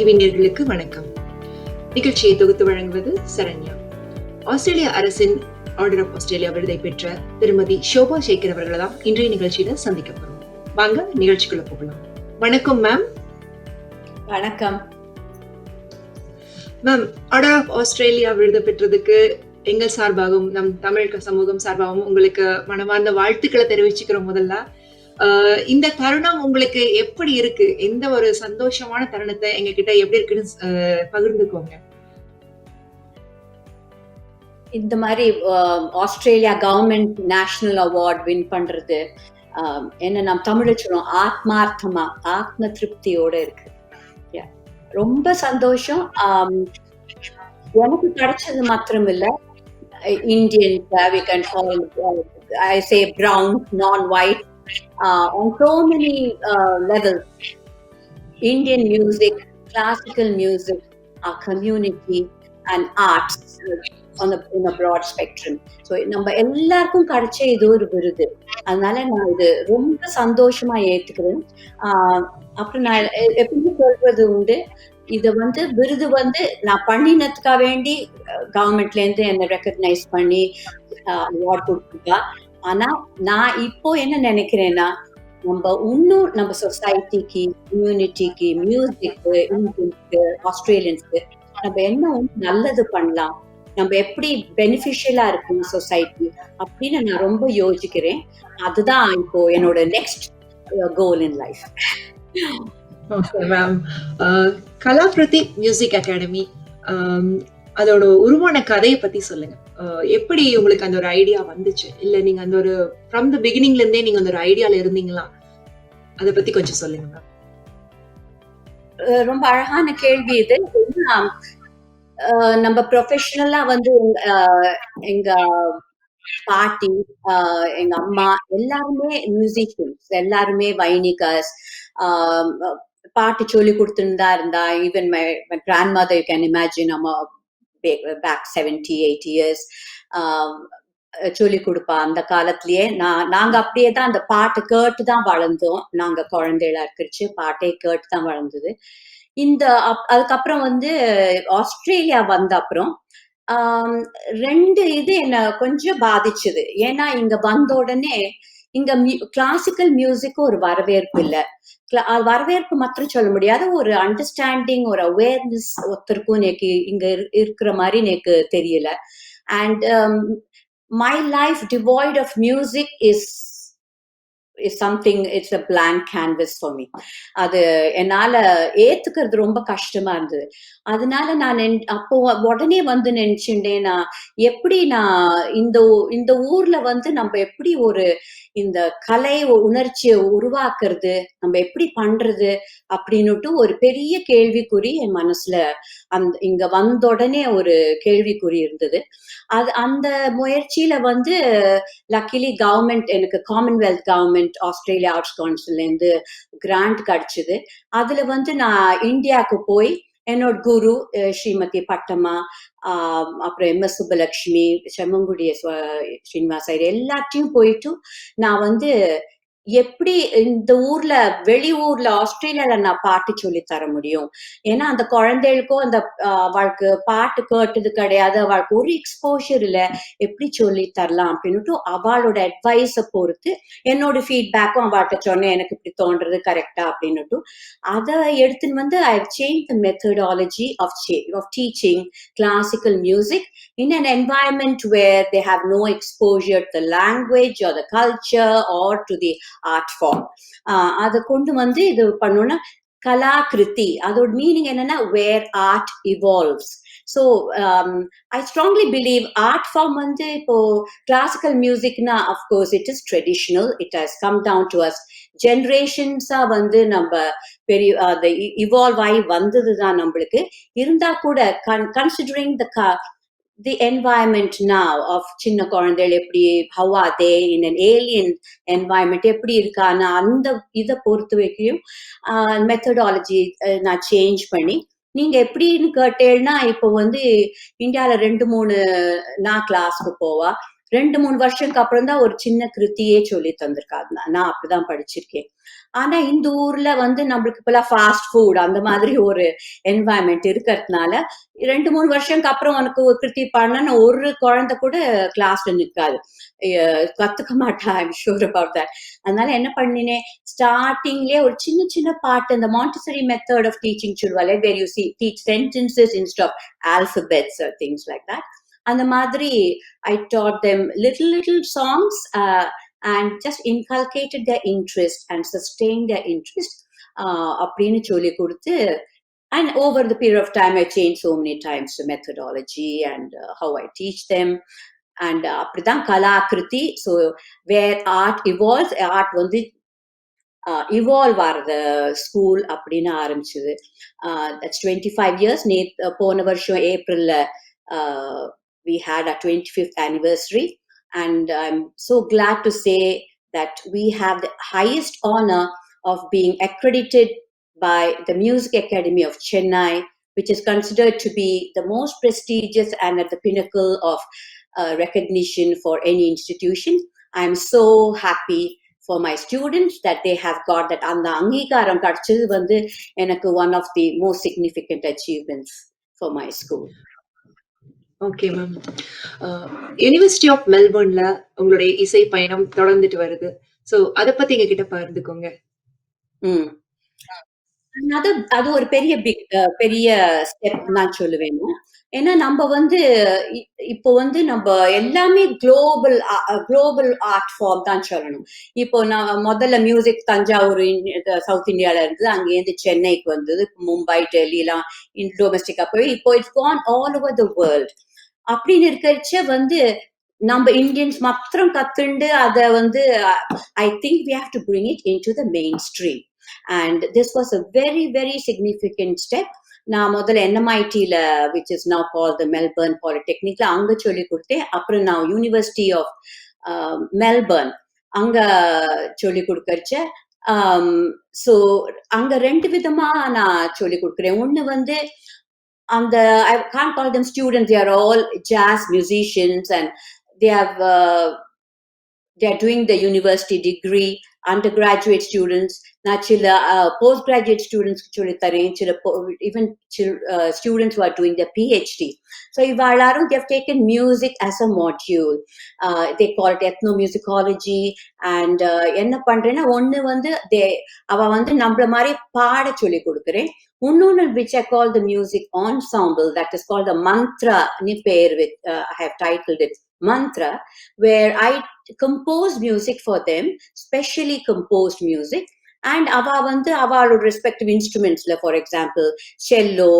TV நேயர்களுக்கு வணக்கம். நிகழ்ச்சியை தொகுத்து வழங்குவது சரண்யா. ஆஸ்திரேலிய அரசின் ஆர்டர் ஆஃப் ஆஸ்திரேலியா விருதை பெற்ற திருமதி ஷோபா சேகர் அவர்களை தான் இன்றைய நிகழ்ச்சியில சந்திக்க போறோம். வாங்க நிகழ்ச்சிக்குள்ள போகலாம். வணக்கம் மேம். வணக்கம் மேம். ஆர்டர் ஆஃப் ஆஸ்திரேலியா விருது பெற்றதுக்கு எங்கள் சார்பாகவும் நம் தமிழ் சமூகம் சார்பாகவும் உங்களுக்கு மனமார்ந்த வாழ்த்துக்களை தெரிவிச்சுக்கிறோம். முதல்ல இந்த தருணம் உங்களுக்கு எப்படி இருக்கு? எந்த ஒரு சந்தோஷமான தருணத்தை எங்க கிட்ட எப்படி இருக்குன்னு பகிர்ந்துக்கோங்க. இந்த மாதிரி Australia government national award win பண்றது என்ன நம்ம தமிழ்ல சொல்லுவோம் ஆத்மார்த்தமா, ஆத்ம திருப்தியோட இருக்கு. ரொம்ப சந்தோஷம். எனக்கு கிடைச்சது மாத்திரம் இல்ல, Indian we can call I say brown, non-white, on so many levels. Indian music, classical music, our community and arts in a broad spectrum. So நம்ம எல்லாருக்கும் கிடைச்ச இது ஒரு விருது. அதனால நான் இது ரொம்ப சந்தோஷமா ஏத்துக்கிறேன். அப்புறம் நான் எப்பவுமே சொல்றது உண்டு, இத விருது நான் பண்ணினதுக்காக வேண்டி கவர்மெண்ட்ல இருந்து என்ன ரெகக்னைஸ் பண்ணி அவார்ட் கொடுத்துருக்கா. ஆனா நான் இப்போ என்ன நினைக்கிறேன்னா, நம்ம இன்னும் நம்ம சொசைட்டிக்கு, கம்யூனிட்டிக்கு, மியூசிக்கு, இந்தியன்ஸ்க்கு, ஆஸ்திரேலியன்ஸ்க்கு நம்ம என்ன நல்லது பண்ணலாம், நம்ம எப்படி பெனிஃபிஷியலா இருக்கும் சொசைட்டி அப்படின்னு நான் ரொம்ப யோசிக்கிறேன். அதுதான் இப்போ என்னோட next goal in life. Ma'am, Kalakriti music academy அதோட உருவான கதையை பத்தி சொல்லுங்க. எப்படி உங்களுக்கு அந்த ஒரு ஐடியா வந்துச்சு? இல்ல நீங்க அந்த ஒரு ஃப்ரம் தி பிகினிங்ல இருந்தே நீங்க அந்த ஒரு ஐடியால இருந்தீங்களா? அத பத்தி கொஞ்சம் சொல்லுங்க மேம். ரொம்ப அழகான கேள்வி இது. நம்ம ப்ரொஃபஷனலா எங்க பாட்டி, எங்க அம்மா எல்லாருமே மியூசிஷியன்ஸ், எல்லாருமே வைனிகர்ஸ். பாட்டு சொல்லி கொடுத்துருந்தா இருந்தா, even my grandmother, you can imagine, நம்ம பேக் 70-80 years சொல்லி கொடுப்பா. அந்த காலத்திலேயே நாங்க அப்படியே தான் அந்த பாட்டு கேட்டு தான் வளர்ந்தோம். நாங்க குழந்தைகளா இருக்கிறச்சு பாட்டை கேட்டு தான் வளர்ந்தது. அதுக்கப்புறம் ஆஸ்திரேலியா வந்த அப்புறம் 2 இது என்ன கொஞ்சம் பாதிச்சுது. ஏன்னா இங்க வந்த உடனே இங்க கிளாசிக்கல் மியூசிக் ஒரு வரவேற்பு இல்ல. வரவேற்பு மாத்திரம் சொல்ல முடியாது, ஒரு அண்டர்ஸ்டாண்டிங், ஒரு அவேர்னஸ் ஒருத்தருக்கும் எனக்கு இங்க இருக்கிற மாதிரி எனக்கு தெரியல. And my life devoid of music is something, it's a blank canvas for me. அது என்னால ஏத்துக்கிறது ரொம்ப கஷ்டமா இருந்தது. அதனால நான் அப்போ உடனே நினைச்சுட்டேன், நான் எப்படி இந்த ஊர்ல நம்ம எப்படி ஒரு இந்த கலை உணர்ச்சியை உருவாக்குறது, நம்ம எப்படி பண்றது அப்படின்னுட்டு ஒரு பெரிய கேள்விக்குறி என் மனசுல இங்க வந்த உடனே ஒரு கேள்விக்குறி இருந்தது. அந்த முயற்சியில லக்கிலி கவர்மெண்ட், எனக்கு காமன்வெல்த் கவர்மெண்ட் ஆஸ்திரேலியா ஆர்ட்ஸ் கவுன்சில்ல இருந்து கிராண்ட் கிடைச்சது. அதுல நான் இந்தியாவுக்கு போய் என்னோட குரு ஸ்ரீமதி பட்டம்மா, அப்புறம் MS சுப்பலட்சுமி, செம்மங்குடிய ஸ்ரீனிவாசர் எல்லாத்தையும் போயிட்டு நான் எப்படி இந்த ஊர்ல, வெளியூர்ல ஆஸ்திரேலியால நான் பாட்டு சொல்லி தர முடியும். ஏன்னா அந்த குழந்தைகளுக்கும் அந்த அவளுக்கு பாட்டு கேட்டது கிடையாது, அவளுக்கு ஒரு எக்ஸ்போஷர் இல்ல, எப்படி சொல்லி தரலாம் அப்படின்னுட்டு அவளோட அட்வைஸ பொறுத்து என்னோட ஃபீட்பேக்கும் அவள்கிட்ட சொன்னேன், எனக்கு இப்படி தோன்றது கரெக்டா அப்படின்னுட்டு. அதை எடுத்துன்னு I change the methodology of teaching classical music in an environment where they have no exposure to the language or the culture or to the art form. அதை கொண்டு இது பண்ணோம்னா கலாக்ருதி, அதோட மீனிங் என்னன்னா where art evolves. So I strongly believe art form இப்போ classical musicனா of course it is traditional, it has come down to us ஜெனரேஷன்ஸா நம்ம பெரிய அதை இவால்வ் ஆகி வந்ததுதான் நம்மளுக்கு. இருந்தா கூட considering the environment now of சின்ன குழந்தைகள் எப்படி, how are they in an alien environment, எப்படி இருக்கான்னு அந்த இதை பொறுத்த வரைக்கும் மெத்தடாலஜி நான் சேஞ்ச் பண்ணி, நீங்க எப்படின்னு கேட்டேன்னா இப்போ இந்தியால 2-3 நான் கிளாஸ்க்கு போவா, 2-3 வருஷத்துக்கு அப்புறம் தான் ஒரு சின்ன கிருத்தியே சொல்லி தந்திருக்காங்க. நான் அப்படிதான் படிச்சிருக்கேன். ஆனா இந்த ஊர்ல வந்து நம்மளுக்கு இப்பெல்லாம் ஃபாஸ்ட் ஃபுட் அந்த மாதிரி ஒரு என்வாயன்மெண்ட் இருக்கிறதுனால 2-3 வருஷத்துக்கு அப்புறம் உனக்கு ஒரு கிருத்தி பண்ணன ஒரு குழந்தை கூட கிளாஸ்ல நிற்காது, கத்துக்க மாட்டா. I'm sure about that. அதனால என்ன பண்ணினேன், ஸ்டார்டிங்லயே ஒரு சின்ன சின்ன பாட்டு, இந்த மாண்டிசரி மெத்தட் ஆஃப் டீச்சிங் சொல்லுவாங்க, where you teach sentences instead of alphabets or things like that. அந்த மாதிரி I taught them little songs, and just inculcated their interest and sustained their interest அப்படின்னு சொல்லி கொடுத்து. And over the period of time I changed so many times the methodology and how I teach them. And அப்படிதான் Kalakruthi. So where art evolves, art வந்து evolve ஆகுற school அப்படின்னு ஆரம்பிச்சது. That's 25 years. போன வருஷம் ஏப்ரல்ல we had our 25th anniversary, and I'm so glad to say that we have the highest honor of being accredited by the Music Academy of Chennai, which is considered to be the most prestigious and at the pinnacle of recognition for any institution. I'm so happy for my students that they have got that. அந்த அங்கீகாரம் கிடைச்சது வந்து எனக்கு one of the most significant achievements for my school. Okay ma'am. University of மெல்பர்ன்ல உங்களுடைய இசை பயணம் தொடர்ந்துட்டு வருது. சோ அத பத்தி எங்க கிட்ட பகிர்ந்துக்கோங்க. அது ஒரு பெரிய ஸ்டெப் நான் சொல்லுவேன். ஏன்னா நம்ம வந்து இப்போ வந்து நம்ம எல்லாமே குளோபல் ஆர்ட் ஃபார்ம் தான் சொல்லணும். இப்போ நான் முதல்ல மியூசிக் தஞ்சாவூர் சவுத் இந்தியால இருந்தது, அங்கேருந்து சென்னைக்கு வந்தது, மும்பை, டெல்லி எல்லாம் டொமஸ்டிக்கா போய் இப்போ it's gone all over the world. அப்படின்னு இருக்கிறச்ச வந்து நம்ம இந்தியன்ஸ் மாத்திரம் கத்துண்டு அதை வந்து I think we have to bring it into the mainstream. And this was a very, very significant step. நான் முதல்ல NMIT-ல, which is now called the Melbourne Polytechnic, அங்க சொல்லி கொடுத்தேன். அப்புறம் நான் யூனிவர்சிட்டி ஆஃப் மெல்பர்ன் அங்க சொல்லி கொடுக்கறச்ச, ஸோ அங்க 2 விதமா நான் சொல்லி கொடுக்குறேன். ஒண்ணு வந்து அந்த I can't call them students, they are all jazz musicians and they are doing the university degree. Undergraduate students, சில postgraduate students சொல்லி தரேன், சில even students who are doing their PhD. So இவாளாரும் they have taken music as a module. They call it ethnomusicology. And என்ன பண்றேன்னா, ஒண்ணு வந்து அவ வந்து நம்மள மாதிரி பாட சொல்லி கொடுக்குறேன். இன்னொன்னு which I call the music ensemble, that is called the mantra ni பேர் with I have titled it mantra, where I compose music for them, specially composed music. And ava வந்து அவளோட respective instruments, for example cello,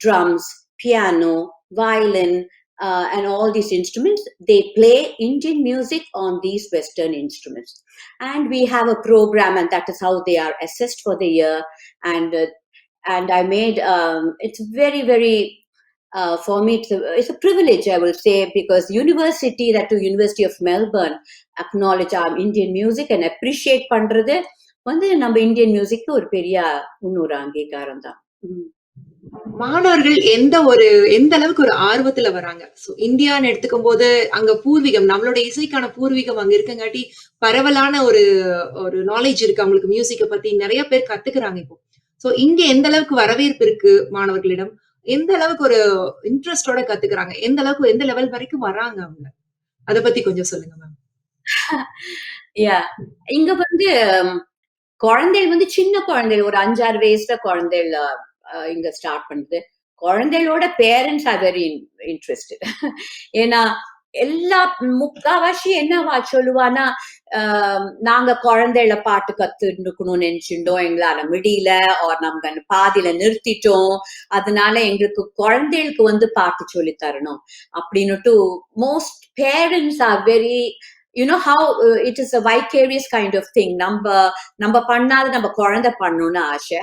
drums, piano, violin, and all these instruments, they play Indian music on these Western instruments. And we have a program, and that is how they are assessed for the year. And I made it's very, very for me it's a privilege, I will say, because University of Melbourne acknowledge our Indian music and appreciate பண்றது வந்து நம்ம Indian music ஒரு பெரிய இன்னொரு அங்கீகாரம் தான். மாணவர்கள் எந்த அளவுக்கு ஒரு ஆர்வத்துல வராங்க. சோ இந்தியான்னு எடுத்துக்கும் போது அங்க பூர்வீகம், நம்மளோட இசைக்கான பூர்வீகம் அங்க இருக்கங்காட்டி பரவலான ஒரு நாலேஜ் இருக்கு அவங்களுக்கு, மியூசிக்கை பத்தி நிறைய பேர் கத்துக்கிறாங்க இப்போ. சோ இங்க எந்த அளவுக்கு வரவேற்பு இருக்கு மாணவர்களிடம், எந்த அளவுக்கு ஒரு இன்ட்ரெஸ்டோட கத்துக்கிறாங்க, எந்த அளவுக்கு எந்த லெவல் வரைக்கும் வராங்க அவங்க, அத பத்தி கொஞ்சம் சொல்லுங்க மேம். இங்க வந்து குழந்தைகள் வந்து சின்ன குழந்தைகள், ஒரு 5-6 வயசுல குழந்தைகள் இங்க ஸ்டார்ட் பண்ணுது. குழந்தைகளோட பேரண்ட்ஸ் ஆர் வெரி இன்ட்ரெஸ்டட். ஏன்னா எல்லா முக்காவாசி என்னவா சொல்லுவானா, நாங்க குழந்தைகள பாட்டு கத்துக்கணும்னு நினைச்சுட்டோம், எங்களால முடியல, நம்ம பாதியில நிறுத்திட்டோம், அதனால எங்களுக்கு குழந்தைகளுக்கு வந்து பாட்டு சொல்லி தரணும் அப்படின்னுட்டு most parents are very, you know how it is a vicarious kind of thing. நம்ம பண்ணாத நம்ம குழந்தை பண்ணணும்னு ஆசை.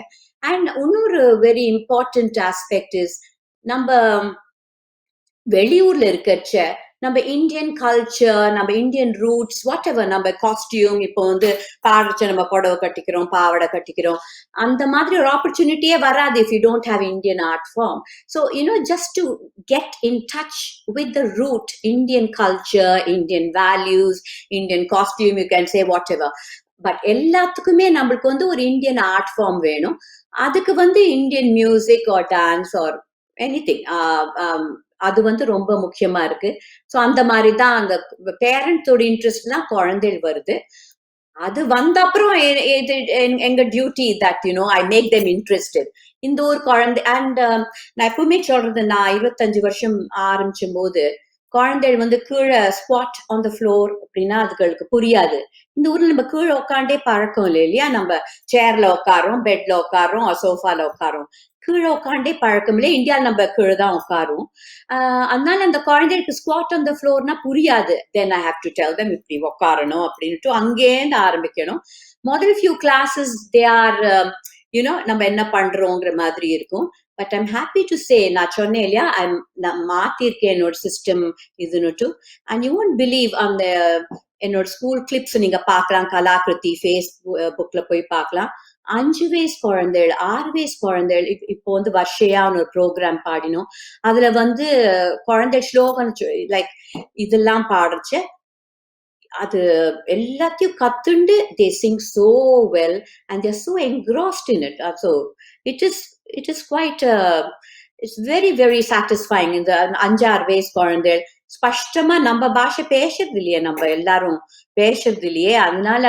And இன்னொரு very important aspect is, நம்ம வெளியூர்ல இருக்கச்ச நம்ம இந்தியன் கல்ச்சர், நம்ம இந்தியன் ரூட்ஸ், வாட் எவர், நம்ம காஸ்டியூம், இப்போ வந்து பாடுறச்ச நம்ம புடவை கட்டிக்கிறோம், பாவாடை கட்டிக்கிறோம், அந்த மாதிரி ஒரு ஆப்பர்ச்சுனிட்டியே வராது if you don't have Indian art form. So just to get in touch with the root, Indian culture, Indian values, Indian costume, you can say whatever. But எல்லாத்துக்குமே நம்மளுக்கு வந்து ஒரு இந்தியன் ஆர்ட் ஃபார்ம் வேணும். அதுக்கு வந்து Indian music R dance or anything, அது வந்து ரொம்ப முக்கியமா இருக்கு. ஸோ அந்த மாதிரி தான் அந்த பேரண்ட்ஸோட இன்ட்ரெஸ்ட் தான் குழந்தைகள் வருது. அது வந்த அப்புறம் எங்க duty that I make them interested. இந்த ஒரு குழந்தை அண்ட் நான் எப்பவுமே சொல்றது, நான் 25 வருஷம் ஆரம்பிச்சும் போது குழந்தைகள் வந்து கீழே ஸ்பாட் ஆன் த ஃப்ளோர் அப்படின்னா அதுகளுக்கு புரியாது. இந்த ஊர்ல நம்ம கீழே உட்காண்டே பழக்கம் இல்லை இல்லையா? நம்ம சேர்ல உட்காரோம், பெட்ல உட்காரோம், சோஃபால உட்காரோம், கீழே உட்காண்டே பழக்கம் இல்லை. இந்தியாவில் நம்ம கீழே தான் உட்காரோம். அதனால அந்த குழந்தைகளுக்கு ஸ்குவாட் ஆன் த ஃப்ளோர்னா புரியாது. Then I have to tell them இப்படி உட்காரணும் அப்படின்ட்டு அங்கேருந்து ஆரம்பிக்கணும். முதல் ஃபியூ கிளாஸஸ் தே ஆர் நம்ம என்ன பண்றோங்கிற மாதிரி இருக்கும். But I'm happy to say, நான் சொன்னேன் இல்லையா, நான் மாத்திருக்கேன் என்னோட சிஸ்டம் இதுன்னுட்டு. அண்ட் யூ ஒன்ட் பிலீவ், அந்த என்னோட ஸ்கூல் கிளிப்ஸ் நீங்க பார்க்கலாம், கலாகிருதி ஃபேஸ்புக்ல போய் பார்க்கலாம். 5 வயசு குழந்தைகள், 6 வயசு குழந்தைகள் இப்போ வந்து வர்ஷையா ஒரு ப்ரோக்ராம் பாடினோம். அதுல வந்து குழந்தை ஸ்லோகன் லைக் இதெல்லாம் பாடுறச்ச அது எல்லாத்தையும் கத்துண்டு they sing so well and they're so engrossed in it. So it is quite it's very very satisfying. இந்த 5-6 வயசு குழந்தைகள் ஸ்பஷ்டமா நம்ம பாஷை பேசுறது இல்லையே, நம்ம எல்லாரும் பேசுறது இல்லையே. அதனால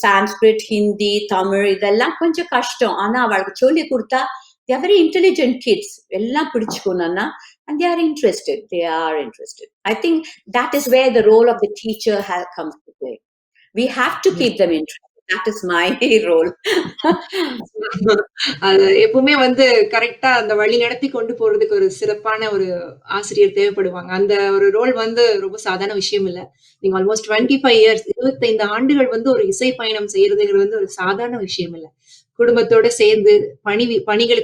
சான்ஸ்கிரிட், ஹிந்தி, தமிழ் இதெல்லாம் கொஞ்சம் கஷ்டம். ஆனா அவளுக்கு சொல்லி கொடுத்தா they are very intelligent kids. எல்லாம் பிடிச்சுக்கணும்னா and they are interested. I think that is where the role of the teacher comes to play. We have to keep them interested. That is my role. அது எப்பவுமே வந்து கரெக்டா அந்த வழி நடத்தி கொண்டு போறதுக்கு ஒரு சிறப்பான ஒரு ஆசிரியர் தேவைப்படுவாங்க. அந்த ஒரு ரோல் வந்து ரொம்ப சாதாரண விஷயம் இல்ல. நீங்க ஆல்மோஸ்ட் 25 இயர்ஸ் 25 ஆண்டுகள் வந்து ஒரு இசை பயணம் செய்யறதுங்கிறது வந்து ஒரு சாதாரண விஷயம் இல்ல. குடும்பத்தோட சேர்ந்து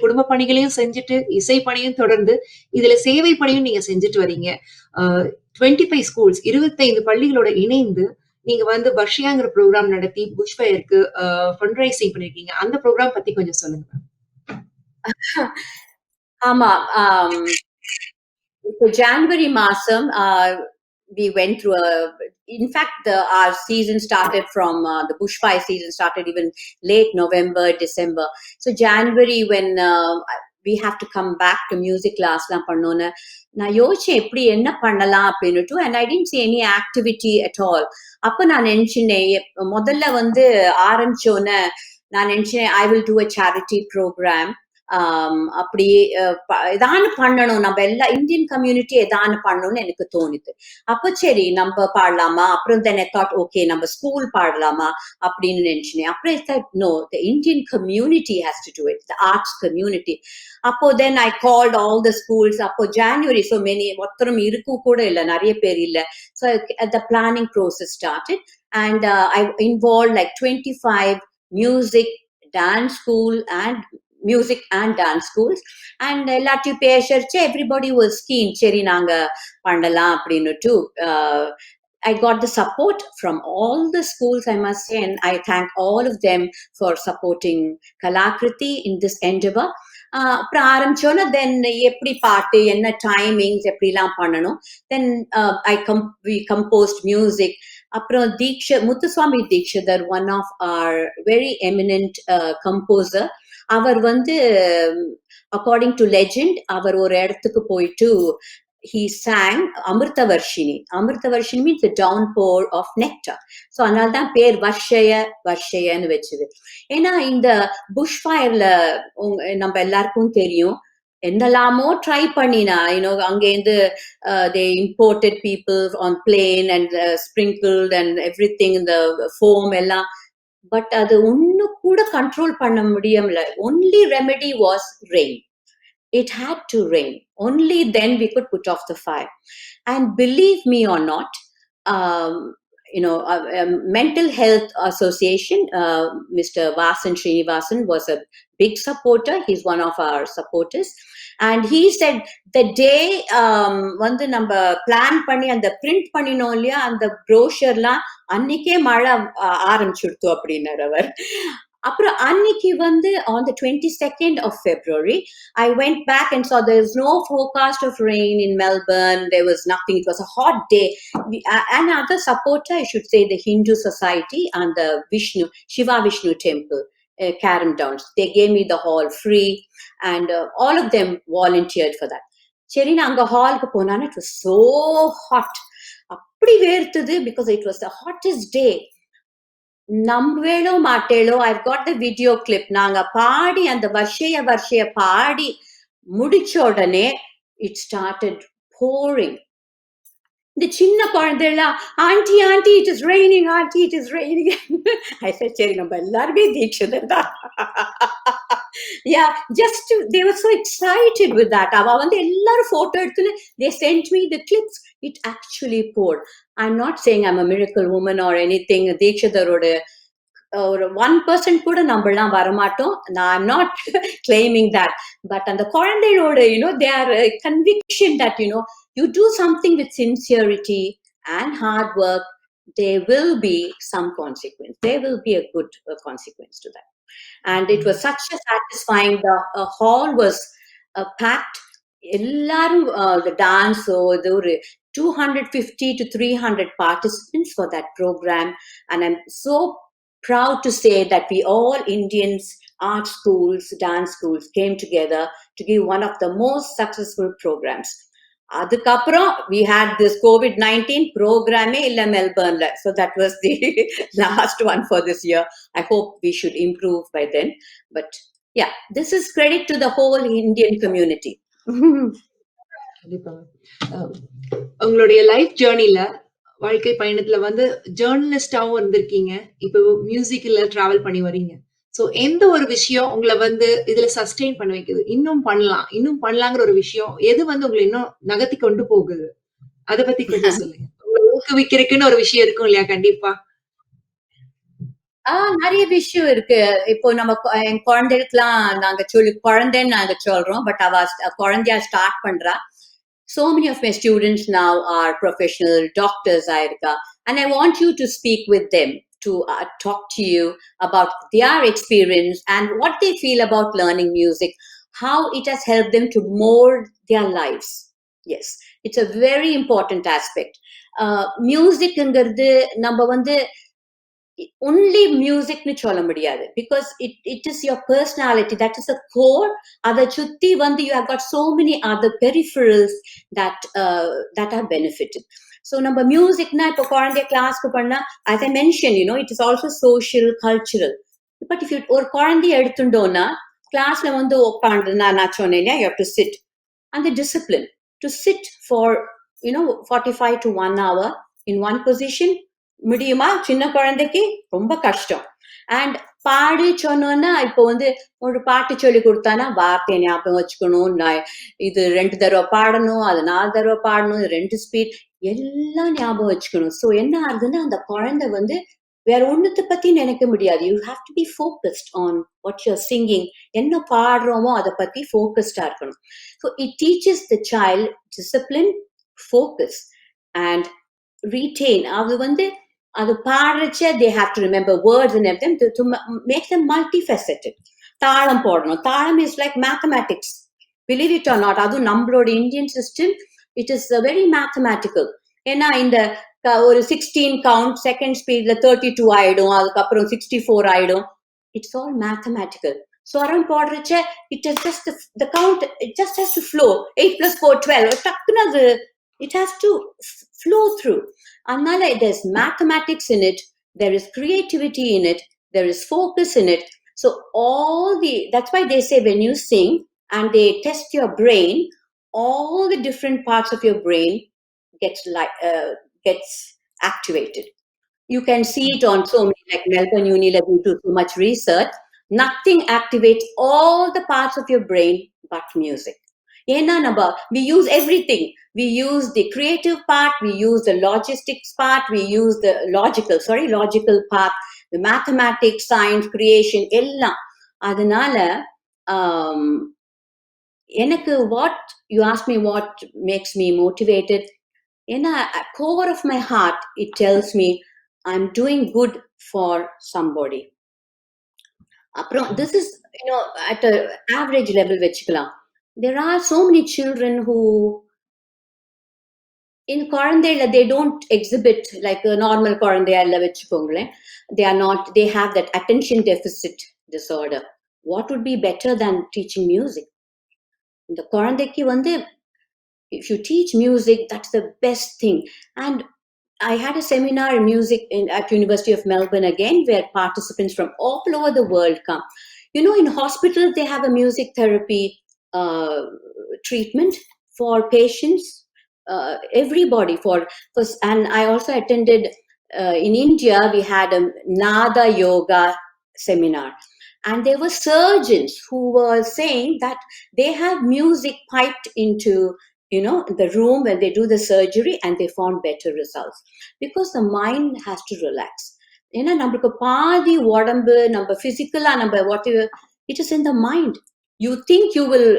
குடும்ப பணிகளையும் செஞ்சுட்டு, இசை பணியும் தொடர்ந்து, இதுல சேவை பணியும் நீங்க செஞ்சுட்டு வரீங்க. 25 ஸ்கூல்ஸ், 25 பள்ளிகளோட இணைந்து நீங்க வந்து பர்ஷியாங்கிற ப்ரோக்ராம் நடத்தி புஷ் ஃபயருக்கு ஃபண்ட் ரைசிங் பண்ணிருக்கீங்க. அந்த ப்ரோக்ராம் பத்தி கொஞ்சம் சொல்லுங்க. ஆமா. இப்போ ஜான்வரி மாசம் we went through in fact our season started from the bushfire season started even late November, December. So January when we have to come back to music class லாம் பண்ணோன்னு நான் யோசிச்சேன் எப்படி என்ன பண்ணலாம் அப்படின்னுட்டு. and I didn't see any activity at all. அப்ப நான் நினைச்சேன், முதல்ல வந்து ஆரம்பிச்சோன்னு நான் நினைச்சேன் I will do a charity program. அப்படி ஏதானு பண்ணணும், நம்ம எல்லா இந்தியன் கம்யூனிட்டி ஏதானு பண்ணணும்னு எனக்கு தோணுது. அப்ப சரி நம்ம பாடலாமா, அப்புறம் then I thought okay நம்ம ஸ்கூல் பாடலாமா அப்படின்னு நினைச்சேன். அப்புறம் I thought no, the Indian community has to do it, the arts community. அப்போ then I called all the schools. அப்போ January so many ஒருத்தரும் இருக்கும் கூட இல்ல, நிறைய பேர் இல்ல. So the planning process started and I involved like 25 music and dance schools and எல்லாத்தையும் பேசறச்ச everybody was keen. சரி நாங்க பண்ணலாம் அப்படின்னுட்டு. I got the support from all the schools, I must say, and I thank all of them for supporting Kalakruthi in this endeavor. அப்புறம் ஆரம்பிச்சோன்னா தென் எப்படி பாட்டு, என்ன timings, எப்படிலாம் பண்ணணும். தென் we composed music. அப்புறம் Muthuswami Dikshitar, one of our very eminent composer, அவர் வந்து according to legend அவர் ஒரு இடத்துக்கு போயிட்டு he sang Amritavarshini. Amritavarshini means the downpour of nectar. So அதனால்தான் பேர் வர்ஷயன்னு வச்சது. ஏன்னா இந்த புஷ் ஃபயர்ல நம்ம எல்லாருக்கும் தெரியும், என்னெல்லாமோ ட்ரை பண்ணினா அங்கேருந்து they imported people on plane and sprinkled and everything in the foam எல்லாம். பட் அது ஒண்ணு கூட கண்ட்ரோல் பண்ண முடியல. only remedy was rain. It had to rain. Only then we could put off the fire. And believe me or not, Mental Health Association, Mr. Vasan Srinivasan was a big supporter. He's one of our supporters. And he said, the day வந்து நம்ம plan பண்ணி அந்த print பண்ணினோம் இல்லையா அந்த ப்ரோஷர்லாம் அன்னைக்கே மழை ஆரம்பிச்சுடுத்து அப்படின்னாரு அவர். அப்புறம் அன்னைக்கு வந்து on the 22nd of February, I went back and saw there was no forecast of rain in Melbourne. There was nothing. It was a hot day. Another supporter, I should say, the Hindu Society and the Shiva Vishnu Temple, Karam Downs. They gave me the hall free, and all of them volunteered for that. சரி நான் அங்க ஹாலுக்கு போனான்னு it was so hot. அப்படி வேர்த்தது because it was the hottest day. நம்பவேளோ மாட்டேளோ, I've got the video clip. நாங்க பாடி அந்த வருஷைய பாடி முடிச்ச உடனே it started pouring. இந்த சின்ன குழந்தைலாம் aunty aunty it is raining, aunty it is raining. I said சரி நம்ம எல்லாருமே தீட்சிதர் தான். Yeah, they were so excited with that. அவ வந்து எல்லாரும் போட்டோ எடுத்துன்னு they sent me the clips. It actually poured. I'm not saying I'm a miracle woman or anything. தீட்சிதரோட ஒரு 1% கூட நம்மளாம் வரமாட்டோம். I'm not claiming that. But அந்த குழந்தையோட their conviction that you do something with sincerity and hard work, there will be some consequence. There will be a good consequence to that. And it was such a satisfying. The hall was packed. எல்லாரும் the dance, there were 250 to 300 participants for that program. And I'm so proud to say that we all Indians, art schools, dance schools came together to give one of the most successful programs. அதுக்கப்புறம் we had this COVID-19 programme illa Melbourne, so that was the last one for this year. I hope we should improve by then, but yeah, this is credit to the whole Indian community. உங்களுடைய life ஜேர்னில, வாழ்க்கை பயணத்துல வந்து ஜேர்னலிஸ்டாவும் இருந்திருக்கீங்க, இப்போ மியூசிக்ல travel பண்ணி வரீங்க. So எந்த ஒரு விஷயம் உங்களை வந்து இதுல சஸ்டெயின் பண்ண வைக்குது, இன்னும் பண்ணலாங்கிற ஒரு விஷயம் எது வந்து உங்களை இன்னும் நகர்த்தி கொண்டு போகுது, அத பத்தி கொஞ்சம் சொல்லுங்க. உங்களை ஊக்குவிக்கிறதுக்குன்னு ஒரு விஷயம் இருக்கும் இல்லையா? கண்டிப்பா நிறைய விஷயம் இருக்கு. இப்போ நம்ம என் குழந்தைகளுக்குலாம் நாங்க குழந்தைன்னு நாங்க சொல்றோம், பட் அவ குழந்தையா ஸ்டார்ட் பண்றா. So many of my students now are professional doctors, Ayurka, and I want you to speak with them, to talk to you about their experience and what they feel about learning music, how it has helped them to mold their lives. Yes, it's a very important aspect. Music ங்கிறது நம்ம வந்து only music nu solla mudiyadu, because it is your personality, that is a core. Adha chutti vandu you have got so many other peripherals that are benefited. So number music na ipo kolande class ku panna, as I mentioned, it is also social, cultural. But if you or kolande edutundona class la vandu okkanduna na sonnena, you have to sit, and the discipline to sit for 45 to 1 hour in one position முடியுமா? சின்ன குழந்தைக்கு ரொம்ப கஷ்டம். And body சொன்னோன்னா, இப்போ வந்து ஒரு பாட்டு சொல்லி கொடுத்தானா வார்த்தையை ஞாபகம் வச்சுக்கணும், இது 2 தடவை பாடணும், அது 4 தடவை பாடணும், 2 ஸ்பீட் எல்லாம் ஞாபகம் வச்சுக்கணும். ஸோ என்ன ஆகுதுன்னா, அந்த குழந்தை வந்து வேற ஒண்ணுத்தை பத்தி நினைக்க முடியாது. You have to be focused on what you are singing. என்ன பாடுறோமோ அதை பத்தி ஃபோக்கஸ்டா இருக்கணும். So it teaches the child discipline, focus and retain. அது வந்து அது பாடுறச்ச they have to remember words and everything to make them multifaceted. தாளம் போடணும். தாளம் is like mathematics, believe it or not. அதுவும் நம்மளோட Indian system, it is very mathematical. ஏன்னா இந்த ஒரு 16 கவுண்ட் செகண்ட் ஸ்பீட்ல 32 ஆயிடும், அதுக்கப்புறம் 64 ஆயிடும். It's all mathematical. ஸ்வரம் போடுறச்ச it is just the count, it just has to flow. 8 plus 4 12 டக்குன்னு அது it has to flow through. Another, there's mathematics in it, there is creativity in it, there is focus in it. So that's why they say when you sing and they test your brain, all the different parts of your brain gets activated. You can see it on so many, like Melbourne Unilever, we do so much research. Nothing activates all the parts of your brain but music. ஏன்னா we use everything. We use the creative part, we use the logistics part, we use the logical part, the mathematics, science, creation எல்லாம். அதனால எனக்கு what you ask me what makes me motivated, ஏன்னா at core of my heart it tells me I'm doing good for somebody. அப்புறம் this is at a average level வச்சுக்கலாம். There are so many children who in குழந்தையில they don't exhibit like a normal குழந்தையா இல்ல வச்சுக்கோங்களேன். They have that attention deficit disorder. What would be better than teaching music? இந்த குழந்தைக்கு if you teach music, that's the best thing. And I had a seminar in music at University of Melbourne again, where participants from all over the world come. In hospitals, they have a music therapy treatment for patients, everybody and I also attended in India, we had a Nada Yoga seminar. And there were surgeons who were saying that they have music piped into the room when they do the surgery, and they found better results because the mind has to relax. ஏன்னா நம்மளுக்கு பாதி உடம்பு நம்ம பிசிக்கலா நம்ம whatever it is in the mind. You think you will